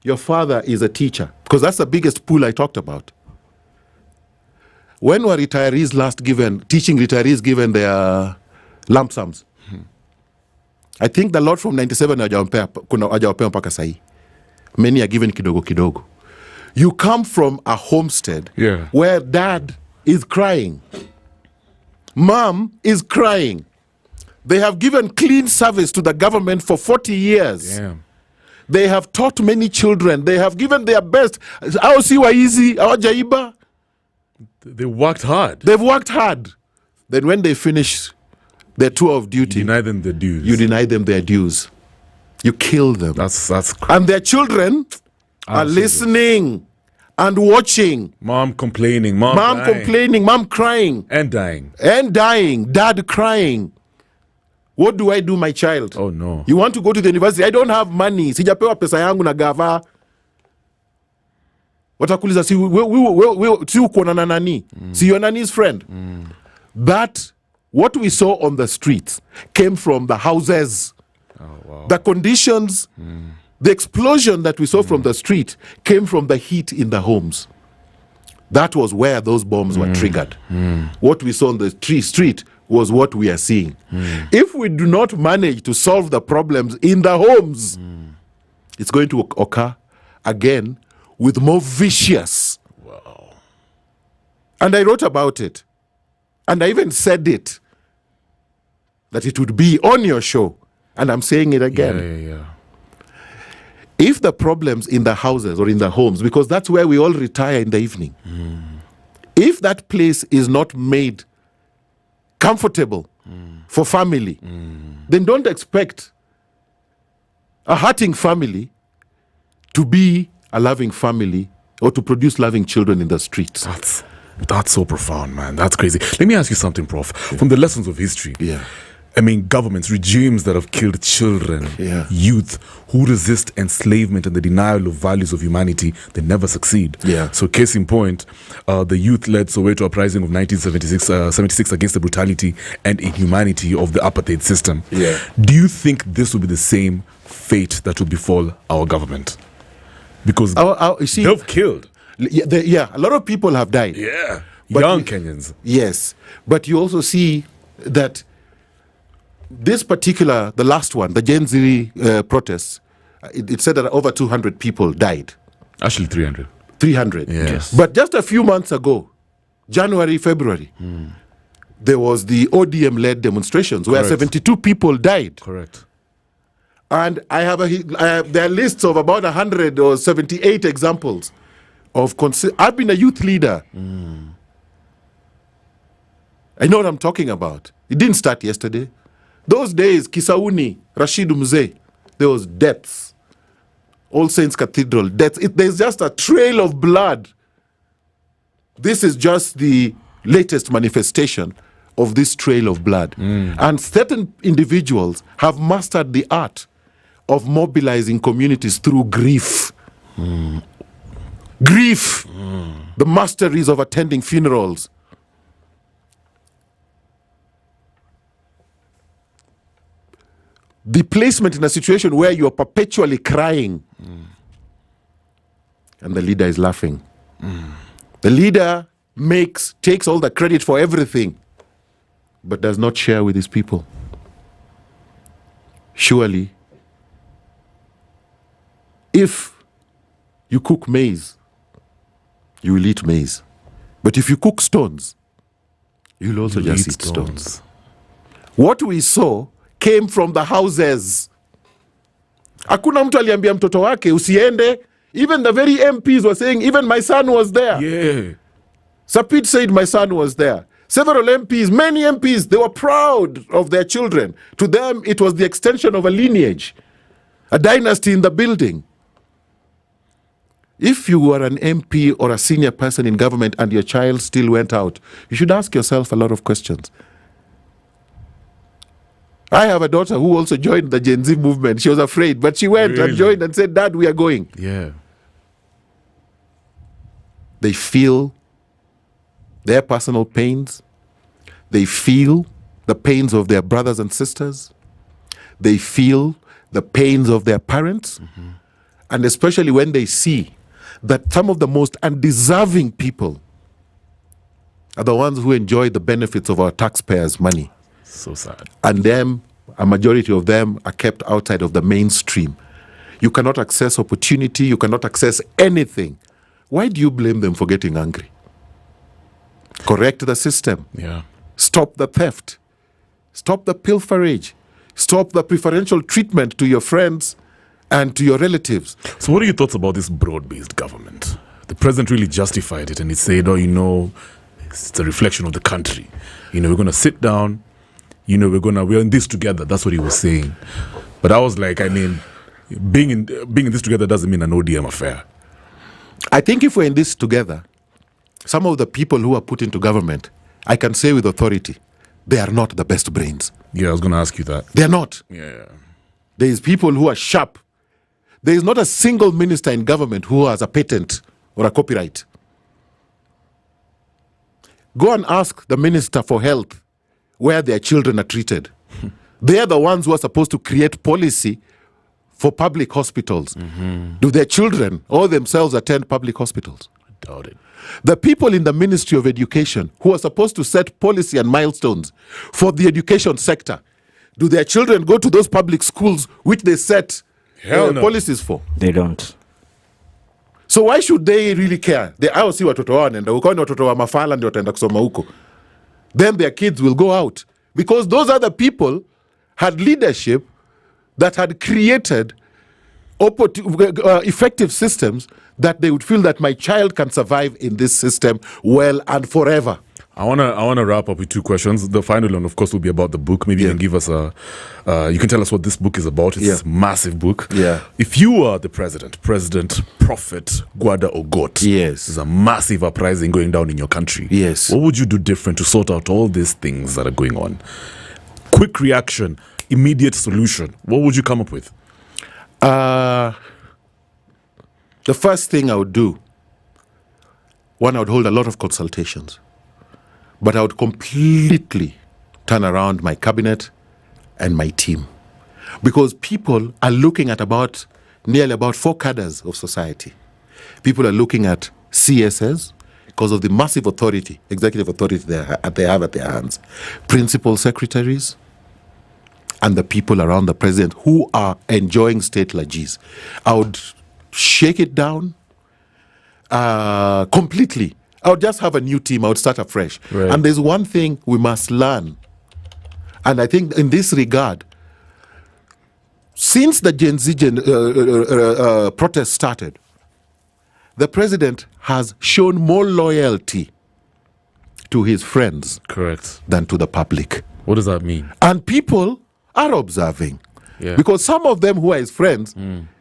your father is a teacher, because that's the biggest pool I talked about. When were teaching retirees given their lump sums? I think the lot from 97 hawajawapea mpaka sahi. Many are given kidogo kidogo. You come from a homestead where dad is crying. Mom is crying. They have given clean service to the government for 40 years. Yeah. They have taught many children. They have given their best. Hawajaiba. They worked hard. They've worked hard. Then when they finish their tour of duty, you deny them their dues. You deny them their dues. You kill them. That's and their children are listening and watching. Mom complaining. Mom complaining. Mom crying. And dying. Dad crying. What do I do, my child? Oh no. You want to go to the university? I don't have money. Sijapewa pesa yangu na gava. Watakuliza si uko nani? Si your nani's friend. That what we saw on the streets came from the houses. Oh, wow. The conditions, the explosion that we saw from the street came from the heat in the homes. That was where those bombs were triggered. What we saw on the street was what we are seeing. If we do not manage to solve the problems in the homes, it's going to occur again with more vicious. Wow. And I wrote about it. And I even said it, that it would be on your show. And I'm saying it again. Yeah. If the problems in the houses or in the homes, because that's where we all retire in the evening, if that place is not made comfortable for family, then don't expect a hurting family to be a loving family or to produce loving children in the streets. That's so profound, man. That's crazy. Let me ask you something, Prof. From the lessons of history. Yeah. I mean, governments, regimes that have killed children, youth who resist enslavement and the denial of values of humanity, they never succeed. Yeah. So, case in point, the youth-led Soweto uprising of 1976 against the brutality and inhumanity of the apartheid system. Yeah. Do you think this will be the same fate that will befall our government? Because you see, they've killed. A lot of people have died. Yeah. But Young Kenyans. Yes. But you also see that this particular, the last one, the Gen Z protests, it said that over 200 people died. Actually, 300. 300. Yes. But just a few months ago, January, February, there was the ODM-led demonstrations where 72 people died. Correct. And there are lists of about 100 or 78 examples of... I've been a youth leader. I know what I'm talking about. It didn't start yesterday. Those days, Kisauni, Rashid Mzee, there was deaths. All Saints Cathedral, deaths. There's just a trail of blood. This is just the latest manifestation of this trail of blood. And certain individuals have mastered the art of mobilizing communities through grief. Grief. The masteries of attending funerals. The placement in a situation where you are perpetually crying and the leader is laughing. The leader takes all the credit for everything but does not share with his people. Surely, if you cook maize, you will eat maize. But if you cook stones, you'll also just eat stones. What we saw came from the houses. Hakuna mtu aliambia mtoto wake usiende. Even the very MPs were saying, even my son was there. Yeah. Sapid said my son was there. Several MPs, many MPs, they were proud of their children. To them, it was the extension of a lineage, a dynasty in the building. If you are an MP or a senior person in government and your child still went out, you should ask yourself a lot of questions. I have a daughter who also joined the Gen Z movement. She was afraid, but she went and joined and said, Dad, we are going. Yeah. They feel their personal pains. They feel the pains of their brothers and sisters. They feel the pains of their parents. And especially when they see that some of the most undeserving people are the ones who enjoy the benefits of our taxpayers' money. So sad. And a majority of them are kept outside of the mainstream. You cannot access opportunity. You cannot access anything. Why do you blame them for getting angry? Correct the system. Yeah. Stop the theft. Stop the pilferage. Stop the preferential treatment to your friends and to your relatives. So what are your thoughts about this broad-based government? The president really justified it and he said, it's a reflection of the country. We're going to sit down. We're in this together. That's what he was saying. But I was like, being in this together doesn't mean an ODM affair. I think if we're in this together, some of the people who are put into government, I can say with authority, they are not the best brains. Yeah, I was going to ask you that. They're not. Yeah. There is people who are sharp. There is not a single minister in government who has a patent or a copyright. Go and ask the Minister for Health where their children are treated. They are the ones who are supposed to create policy for public hospitals. Do their children or themselves attend public hospitals? Doubt it. The people in the Ministry of Education who are supposed to set policy and milestones for the education sector, do their children go to those public schools which they set policies for? They don't. So why should they really care? Hao si watoto wao wanaenda huko, ni watoto wa mafala ndio wataenda kusoma huko. Then their kids will go out. Because those other people had leadership that had created effective systems that they would feel that my child can survive in this system well and forever. I wanna wrap up with two questions. The final one, of course, will be about the book. Maybe you can give us you can tell us what this book is about. It's a massive book. Yeah. If you are the President Prophet Guada Ogot, yes, there's a massive uprising going down in your country. Yes. What would you do different to sort out all these things that are going on? Quick reaction, immediate solution. What would you come up with? The first thing I would do, I would hold a lot of consultations. But I would completely turn around my cabinet and my team. Because people are looking at nearly about 4 cadres of society. People are looking at CSS because of the massive authority, executive authority they have at their hands. Principal secretaries and the people around the president who are enjoying state largesse. I would shake it down completely. I would just have a new team. I would start afresh. Right. And there's one thing we must learn. And I think in this regard, since the Gen Z protest started, the president has shown more loyalty to his friends than to the public. What does that mean? And people are observing. Yeah. Because some of them who are his friends,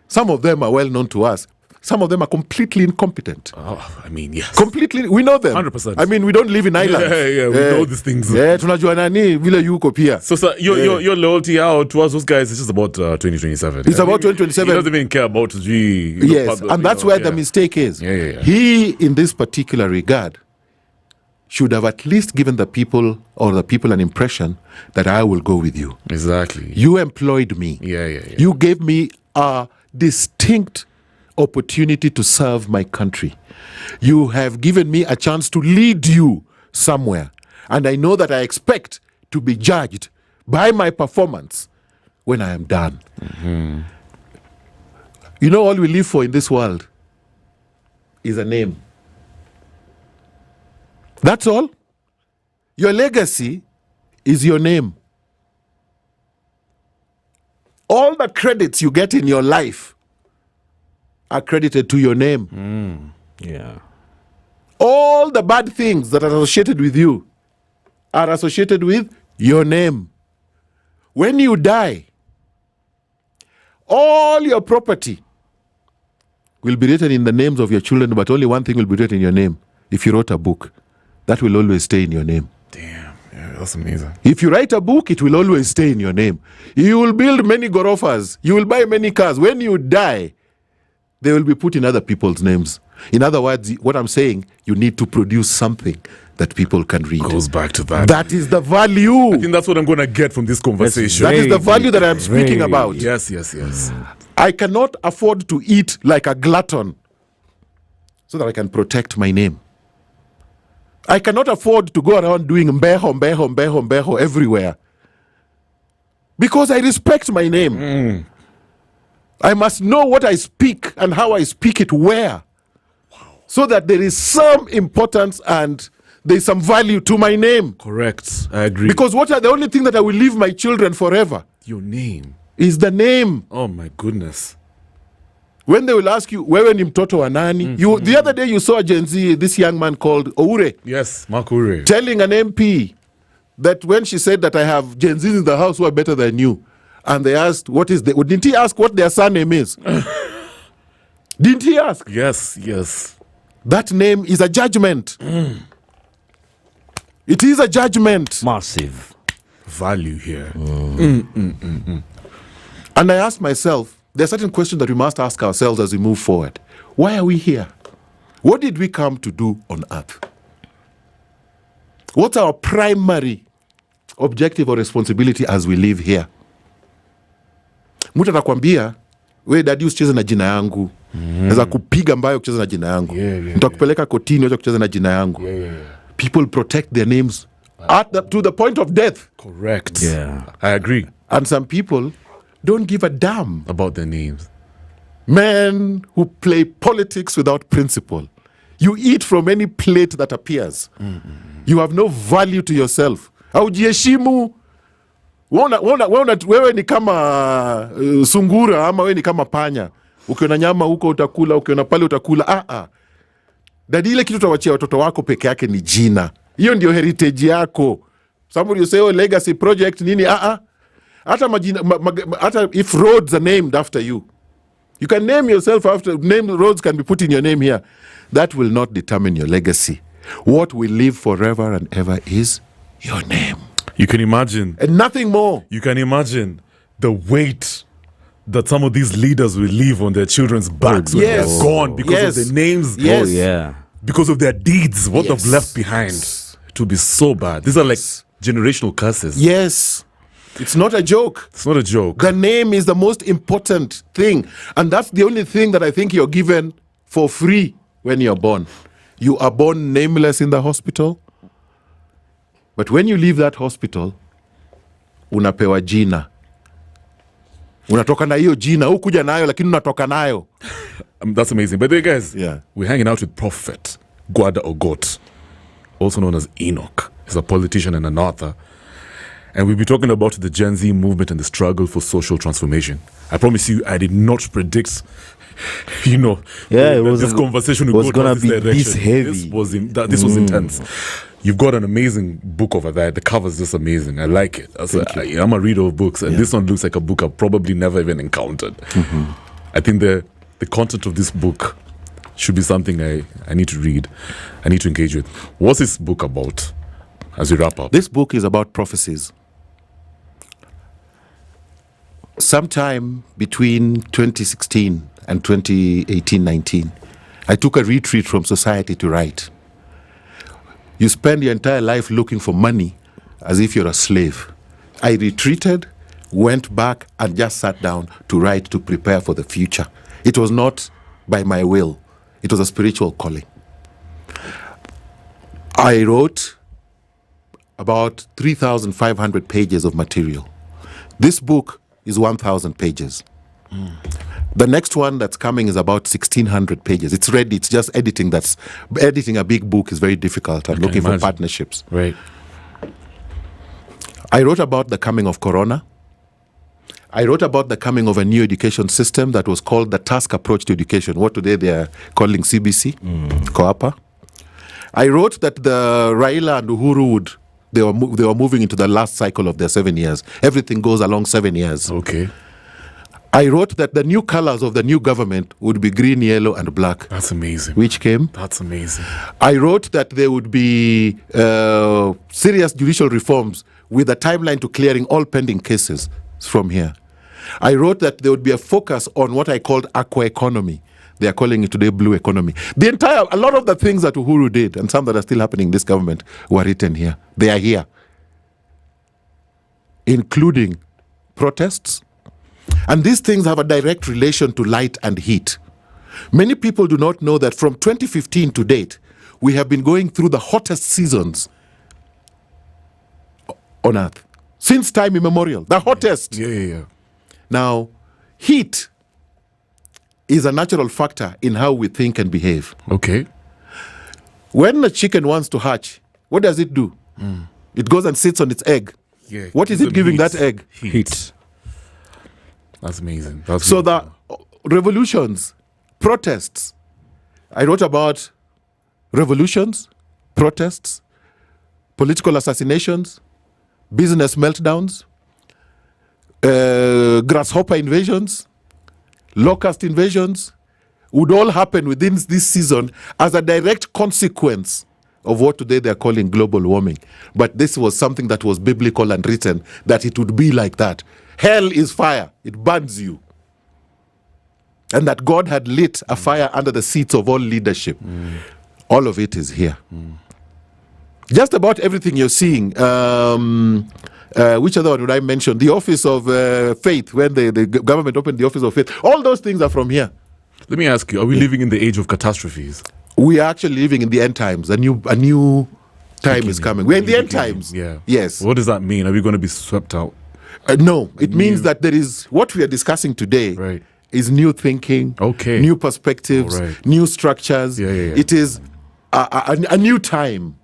some of them are well known to us. Some of them are completely incompetent. Oh, I mean, yes. Completely, we know them. 100%. I mean, we don't live in islands. Yeah, we know these things. Yeah, tunajua nani vile yuko pia. So sir, your loyalty out towards those guys is just about 2027. It's about 2027. He doesn't even care about G. Yes, and that's where the mistake is. Yeah. He, in this particular regard, should have at least given the people an impression that I will go with you. Exactly. You employed me. Yeah. You gave me a distinct opportunity to serve my country. You have given me a chance to lead you somewhere. And I know that I expect to be judged by my performance when I am done. Mm-hmm. You know, all we live for in this world is a name. That's all. Your legacy is your name. All the credits you get in your life are credited to your name. Yeah. All the bad things that are associated with you are associated with your name. When you die, all your property will be written in the names of your children, but only one thing will be written in your name. If you wrote a book, that will always stay in your name. Damn, yeah, that's amazing. If you write a book, it will always stay in your name. You will build many gorofas. You will buy many cars. When you die, they will be put in other people's names. In other words, what I'm saying, you need to produce something that people can read. Goes back to that. That is the value. I think that's what I'm going to get from this conversation. That is the value that I'm speaking about. Yes. I cannot afford to eat like a glutton so that I can protect my name. I cannot afford to go around doing mbeho everywhere because I respect my name. I must know what I speak and how I speak it where. So that there is some importance and there is some value to my name. Correct. I agree. Because the only thing that I will leave my children forever? Your name. Is the name. Oh my goodness. When they will ask you, wewe ni mtoto wa nani? The other day you saw a Gen Z, this young man called Oure. Yes, Mark Oure. Telling an MP that when she said that I have Gen Zs in the house who are better than you. And they asked, didn't he ask what their surname is? Didn't he ask? Yes. That name is a judgment. It is a judgment. Massive value here. And I asked myself, there are certain questions that we must ask ourselves as we move forward. Why are we here? What did we come to do on earth? What's our primary objective or responsibility as we live here? Mtu atakwambia we dadi usicheze na jina yangu. Naweza kupiga mbayo kucheza na jina yangu. Nitakupeleka kotini wacha kucheza na jina yangu. People protect their names to the point of death. Correct. Yeah. I agree. And some people don't give a damn about their names. Men who play politics without principle. You eat from any plate that appears. You have no value to yourself. Haujiheshimu. Wewe ni kama sungura ama wewe ni kama panya. Ukiona nyama huko utakula, ukiona pale utakula. Dadi ile kitu utawachia watoto wako peke yake ni jina. Hiyo ndio heritage yako. Somebody you say legacy project nini? Hata majina hata if roads are named after you. You can name yourself after roads can be put in your name here. That will not determine your legacy. What will live forever and ever is your name. You can imagine. And nothing more. You can imagine the weight that some of these leaders will leave on their children's backs when they're gone because of their names. Yes. Because of their deeds, what they've left behind. It will be so bad. These are like generational curses. Yes. It's not a joke. It's not a joke. The name is the most important thing. And that's the only thing that I think you're given for free when you're born. You are born nameless in the hospital. But when you leave that hospital, unapewa jina. Unatoka na hiyo jina. Hukuja nayo lakini unatoka nayo. That's amazing. By the way, guys, we're hanging out with Prophet Guada Ogot, also known as Enoch. He's a politician and an author. And we'll be talking about the Gen Z movement and the struggle for social transformation. I promise you, I did not predict, this conversation was going to be this heavy. This was intense. You've got an amazing book over there. The cover's just amazing. I like it. I'm a reader of books, and this one looks like a book I've probably never even encountered. I think the content of this book should be something I need to read. I need to engage with. What's this book about as we wrap up? This book is about prophecies. Sometime between 2016 and 2018-19, I took a retreat from society to write. You spend your entire life looking for money as if you're a slave. I retreated, went back, and just sat down to write, to prepare for the future. It was not by my will. It was a spiritual calling. I wrote about 3,500 pages of material. This book is 1,000 pages. The next one that's coming is about 1,600 pages. It's ready. It's just editing. Editing a big book is very difficult. I'm looking for partnerships. Right. I wrote about the coming of Corona. I wrote about the coming of a new education system that was called the task approach to education. What today they are calling CBC, COAPA. I wrote that the Raila and Uhuru they were moving into the last cycle of their 7 years. Everything goes along 7 years. Okay. I wrote that the new colors of the new government would be green, yellow, and black. That's amazing. Which came? That's amazing. I wrote that there would be serious judicial reforms with a timeline to clearing all pending cases from here. I wrote that there would be a focus on what I called aqua economy. They are calling it today blue economy. A lot of the things that Uhuru did and some that are still happening in this government were written here. They are here. Including protests. And these things have a direct relation to light and heat. Many people do not know that from 2015 to date, we have been going through the hottest seasons on Earth. Since time immemorial. The hottest. Yeah. Now, heat is a natural factor in how we think and behave. Okay. When a chicken wants to hatch, what does it do? It goes and sits on its egg. Yeah, what is it giving that egg? Heat. That's amazing. So the revolutions, protests. I wrote about revolutions, protests, political assassinations, business meltdowns, grasshopper invasions, locust invasions would all happen within this season as a direct consequence of what today they're calling global warming. But this was something that was biblical and written, that it would be like that. Hell is fire. It burns you. And that God had lit a fire under the seats of all leadership. All of it is here. Just about everything you're seeing Which other one would I mention? The Office of Faith, when the government opened the Office of Faith. All those things are from here. Let me ask you, are we living in the age of catastrophes? We are actually living in the end times. A new time is coming. We're in the end times. Yeah. Yes. What does that mean? Are we going to be swept out? No. It means that there is, what we are discussing today is new thinking, new perspectives, new structures. It is a new time.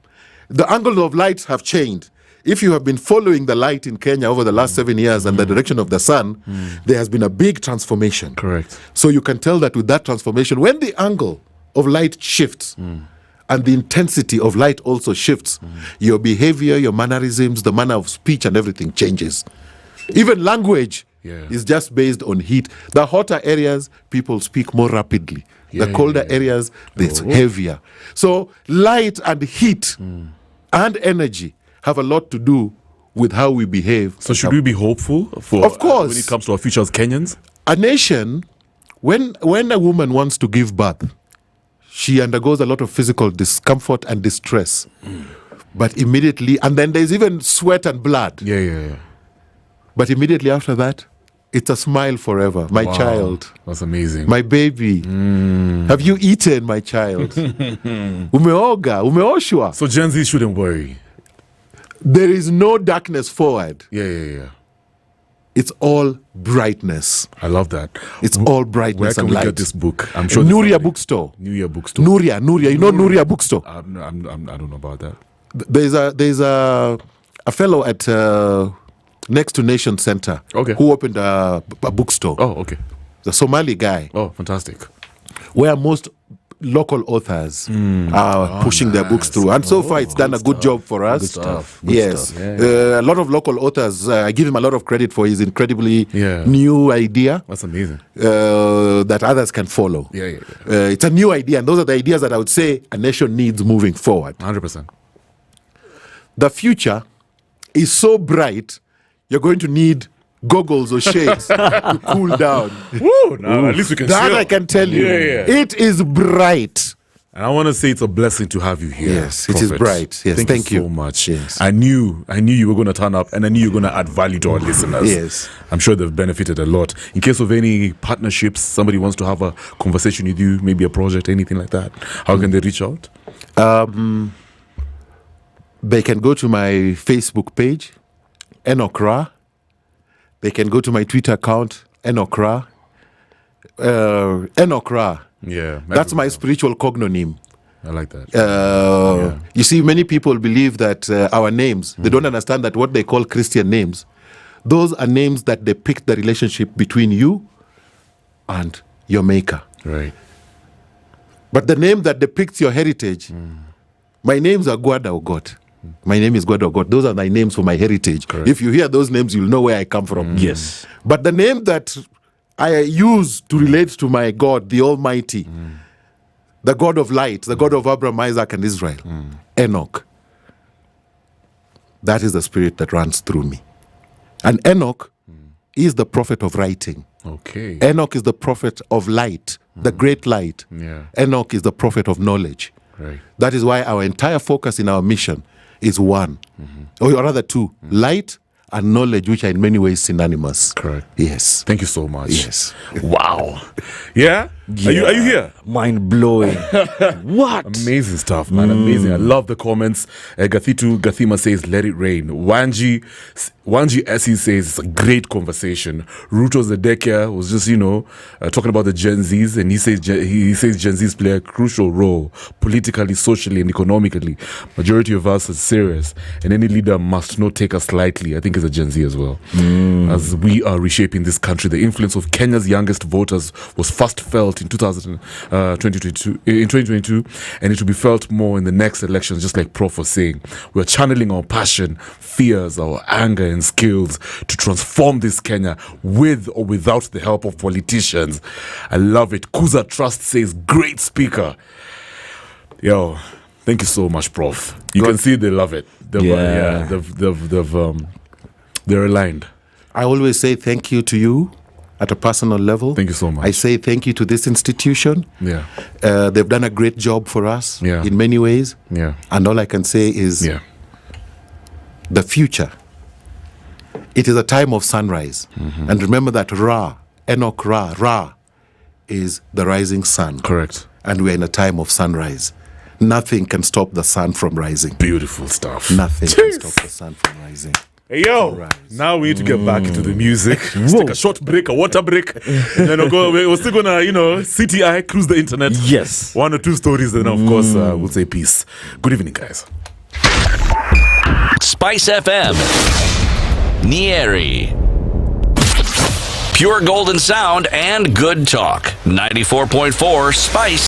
The angles of light have changed. If you have been following the light in Kenya over the last 7 years and the direction of the sun, there has been a big transformation. Correct. So you can tell that with that transformation, when the angle of light shifts and the intensity of light also shifts, your behavior, your mannerisms, the manner of speech and everything changes. Even language is just based on heat. The hotter areas, people speak more rapidly. The colder areas, it's heavier. So light and heat and energy have a lot to do with how we behave. So should we be hopeful for, of course, when it comes to our future as Kenyans? A nation, when a woman wants to give birth, she undergoes a lot of physical discomfort and distress. But immediately, and then there's even sweat and blood. But immediately after that, it's a smile forever. My child. That's amazing. My baby. Have you eaten, my child? Umeoga, umeoshwa. So Gen Z shouldn't worry. There is no darkness forward. It's all brightness. I love that. It's all brightness and light. Where can we get this book? I'm sure Nuria Bookstore. Nuria Bookstore. Nuria. You know Nuria Bookstore? I don't know about that. There's a fellow at next to Nation Center who opened a bookstore. Oh, okay. The Somali guy. Oh, fantastic. Where most local authors are pushing their books through. And so far, it's done a good job for us. Good yes. stuff. Yeah. A lot of local authors, I give him a lot of credit for his incredibly new idea. That's amazing. That others can follow. It's a new idea. And those are the ideas that I would say a nation needs moving forward. 100%. The future is so bright, you're going to need goggles or shades to cool down. Woo, at least we can that chill. I can tell you. It is bright. And I want to say it's a blessing to have you here. Yes, Prophet. It is bright. Yes, thank you so much. Yes. I knew you were going to turn up, and I knew you were going to add value to our listeners. Yes. I'm sure they've benefited a lot. In case of any partnerships, somebody wants to have a conversation with you, maybe a project, anything like that, how can they reach out? They can go to my Facebook page, Enokra. They can go to my Twitter account, Enokra. Enokra. Yeah. That's my spiritual cognonym. I like that. You see, many people believe that our names, they don't understand that what they call Christian names, those are names that depict the relationship between you and your maker. Right. But the name that depicts your heritage, my names are Guada or God. My name is Guada or God. Those are my names for my heritage. Correct. If you hear those names, you'll know where I come from. Yes. But the name that I use to relate to my God, the Almighty, the God of light, the God of Abraham, Isaac, and Israel, Enoch. That is the spirit that runs through me. And Enoch is the prophet of writing. Okay. Enoch is the prophet of light, the great light. Yeah. Enoch is the prophet of knowledge. Right. That is why our entire focus in our mission is one, or rather two, light and knowledge, which are in many ways synonymous. Correct. Yes. Thank you so much. Yes. Wow. Yeah? Are you here? Mind blowing. What? Amazing stuff, man. Amazing. I love the comments. Gathima says, let it rain. Wanji Essie says, it's a great conversation. Ruto Zedekia was just, talking about the Gen Zs, and he says Gen Zs play a crucial role politically, socially, and economically. Majority of us are serious, and any leader must not take us lightly. I think it's a Gen Z as well. As we are reshaping this country, the influence of Kenya's youngest voters was first felt in 2022, and it will be felt more in the next elections, just like Prof was saying. We're channeling our passion, fears, our anger, and skills to transform this Kenya with or without the help of politicians. I love it. Kuza Trust says, great speaker. Yo, thank you so much, Prof. You can see they love it. They're aligned. I always say thank you to you at a personal level. Thank you so much. I say thank you to this institution. Yeah. They've done a great job for us in many ways. Yeah. And all I can say is the future It is a time of sunrise. And remember that Ra, Enoch Ra is the rising sun. Correct. And we're in a time of sunrise. Nothing can stop the sun from rising. Beautiful stuff. Nothing can stop the sun from rising. Hey, yo, now we need to get back into the music. Let's take a short break, a water break. And then we're still going to, CTI, cruise the internet. Yes. 1 or 2 stories, then of course we'll say peace. Good evening, guys. SpiceFM, Nyeri. Pure golden sound and good talk. 94.4 Spice.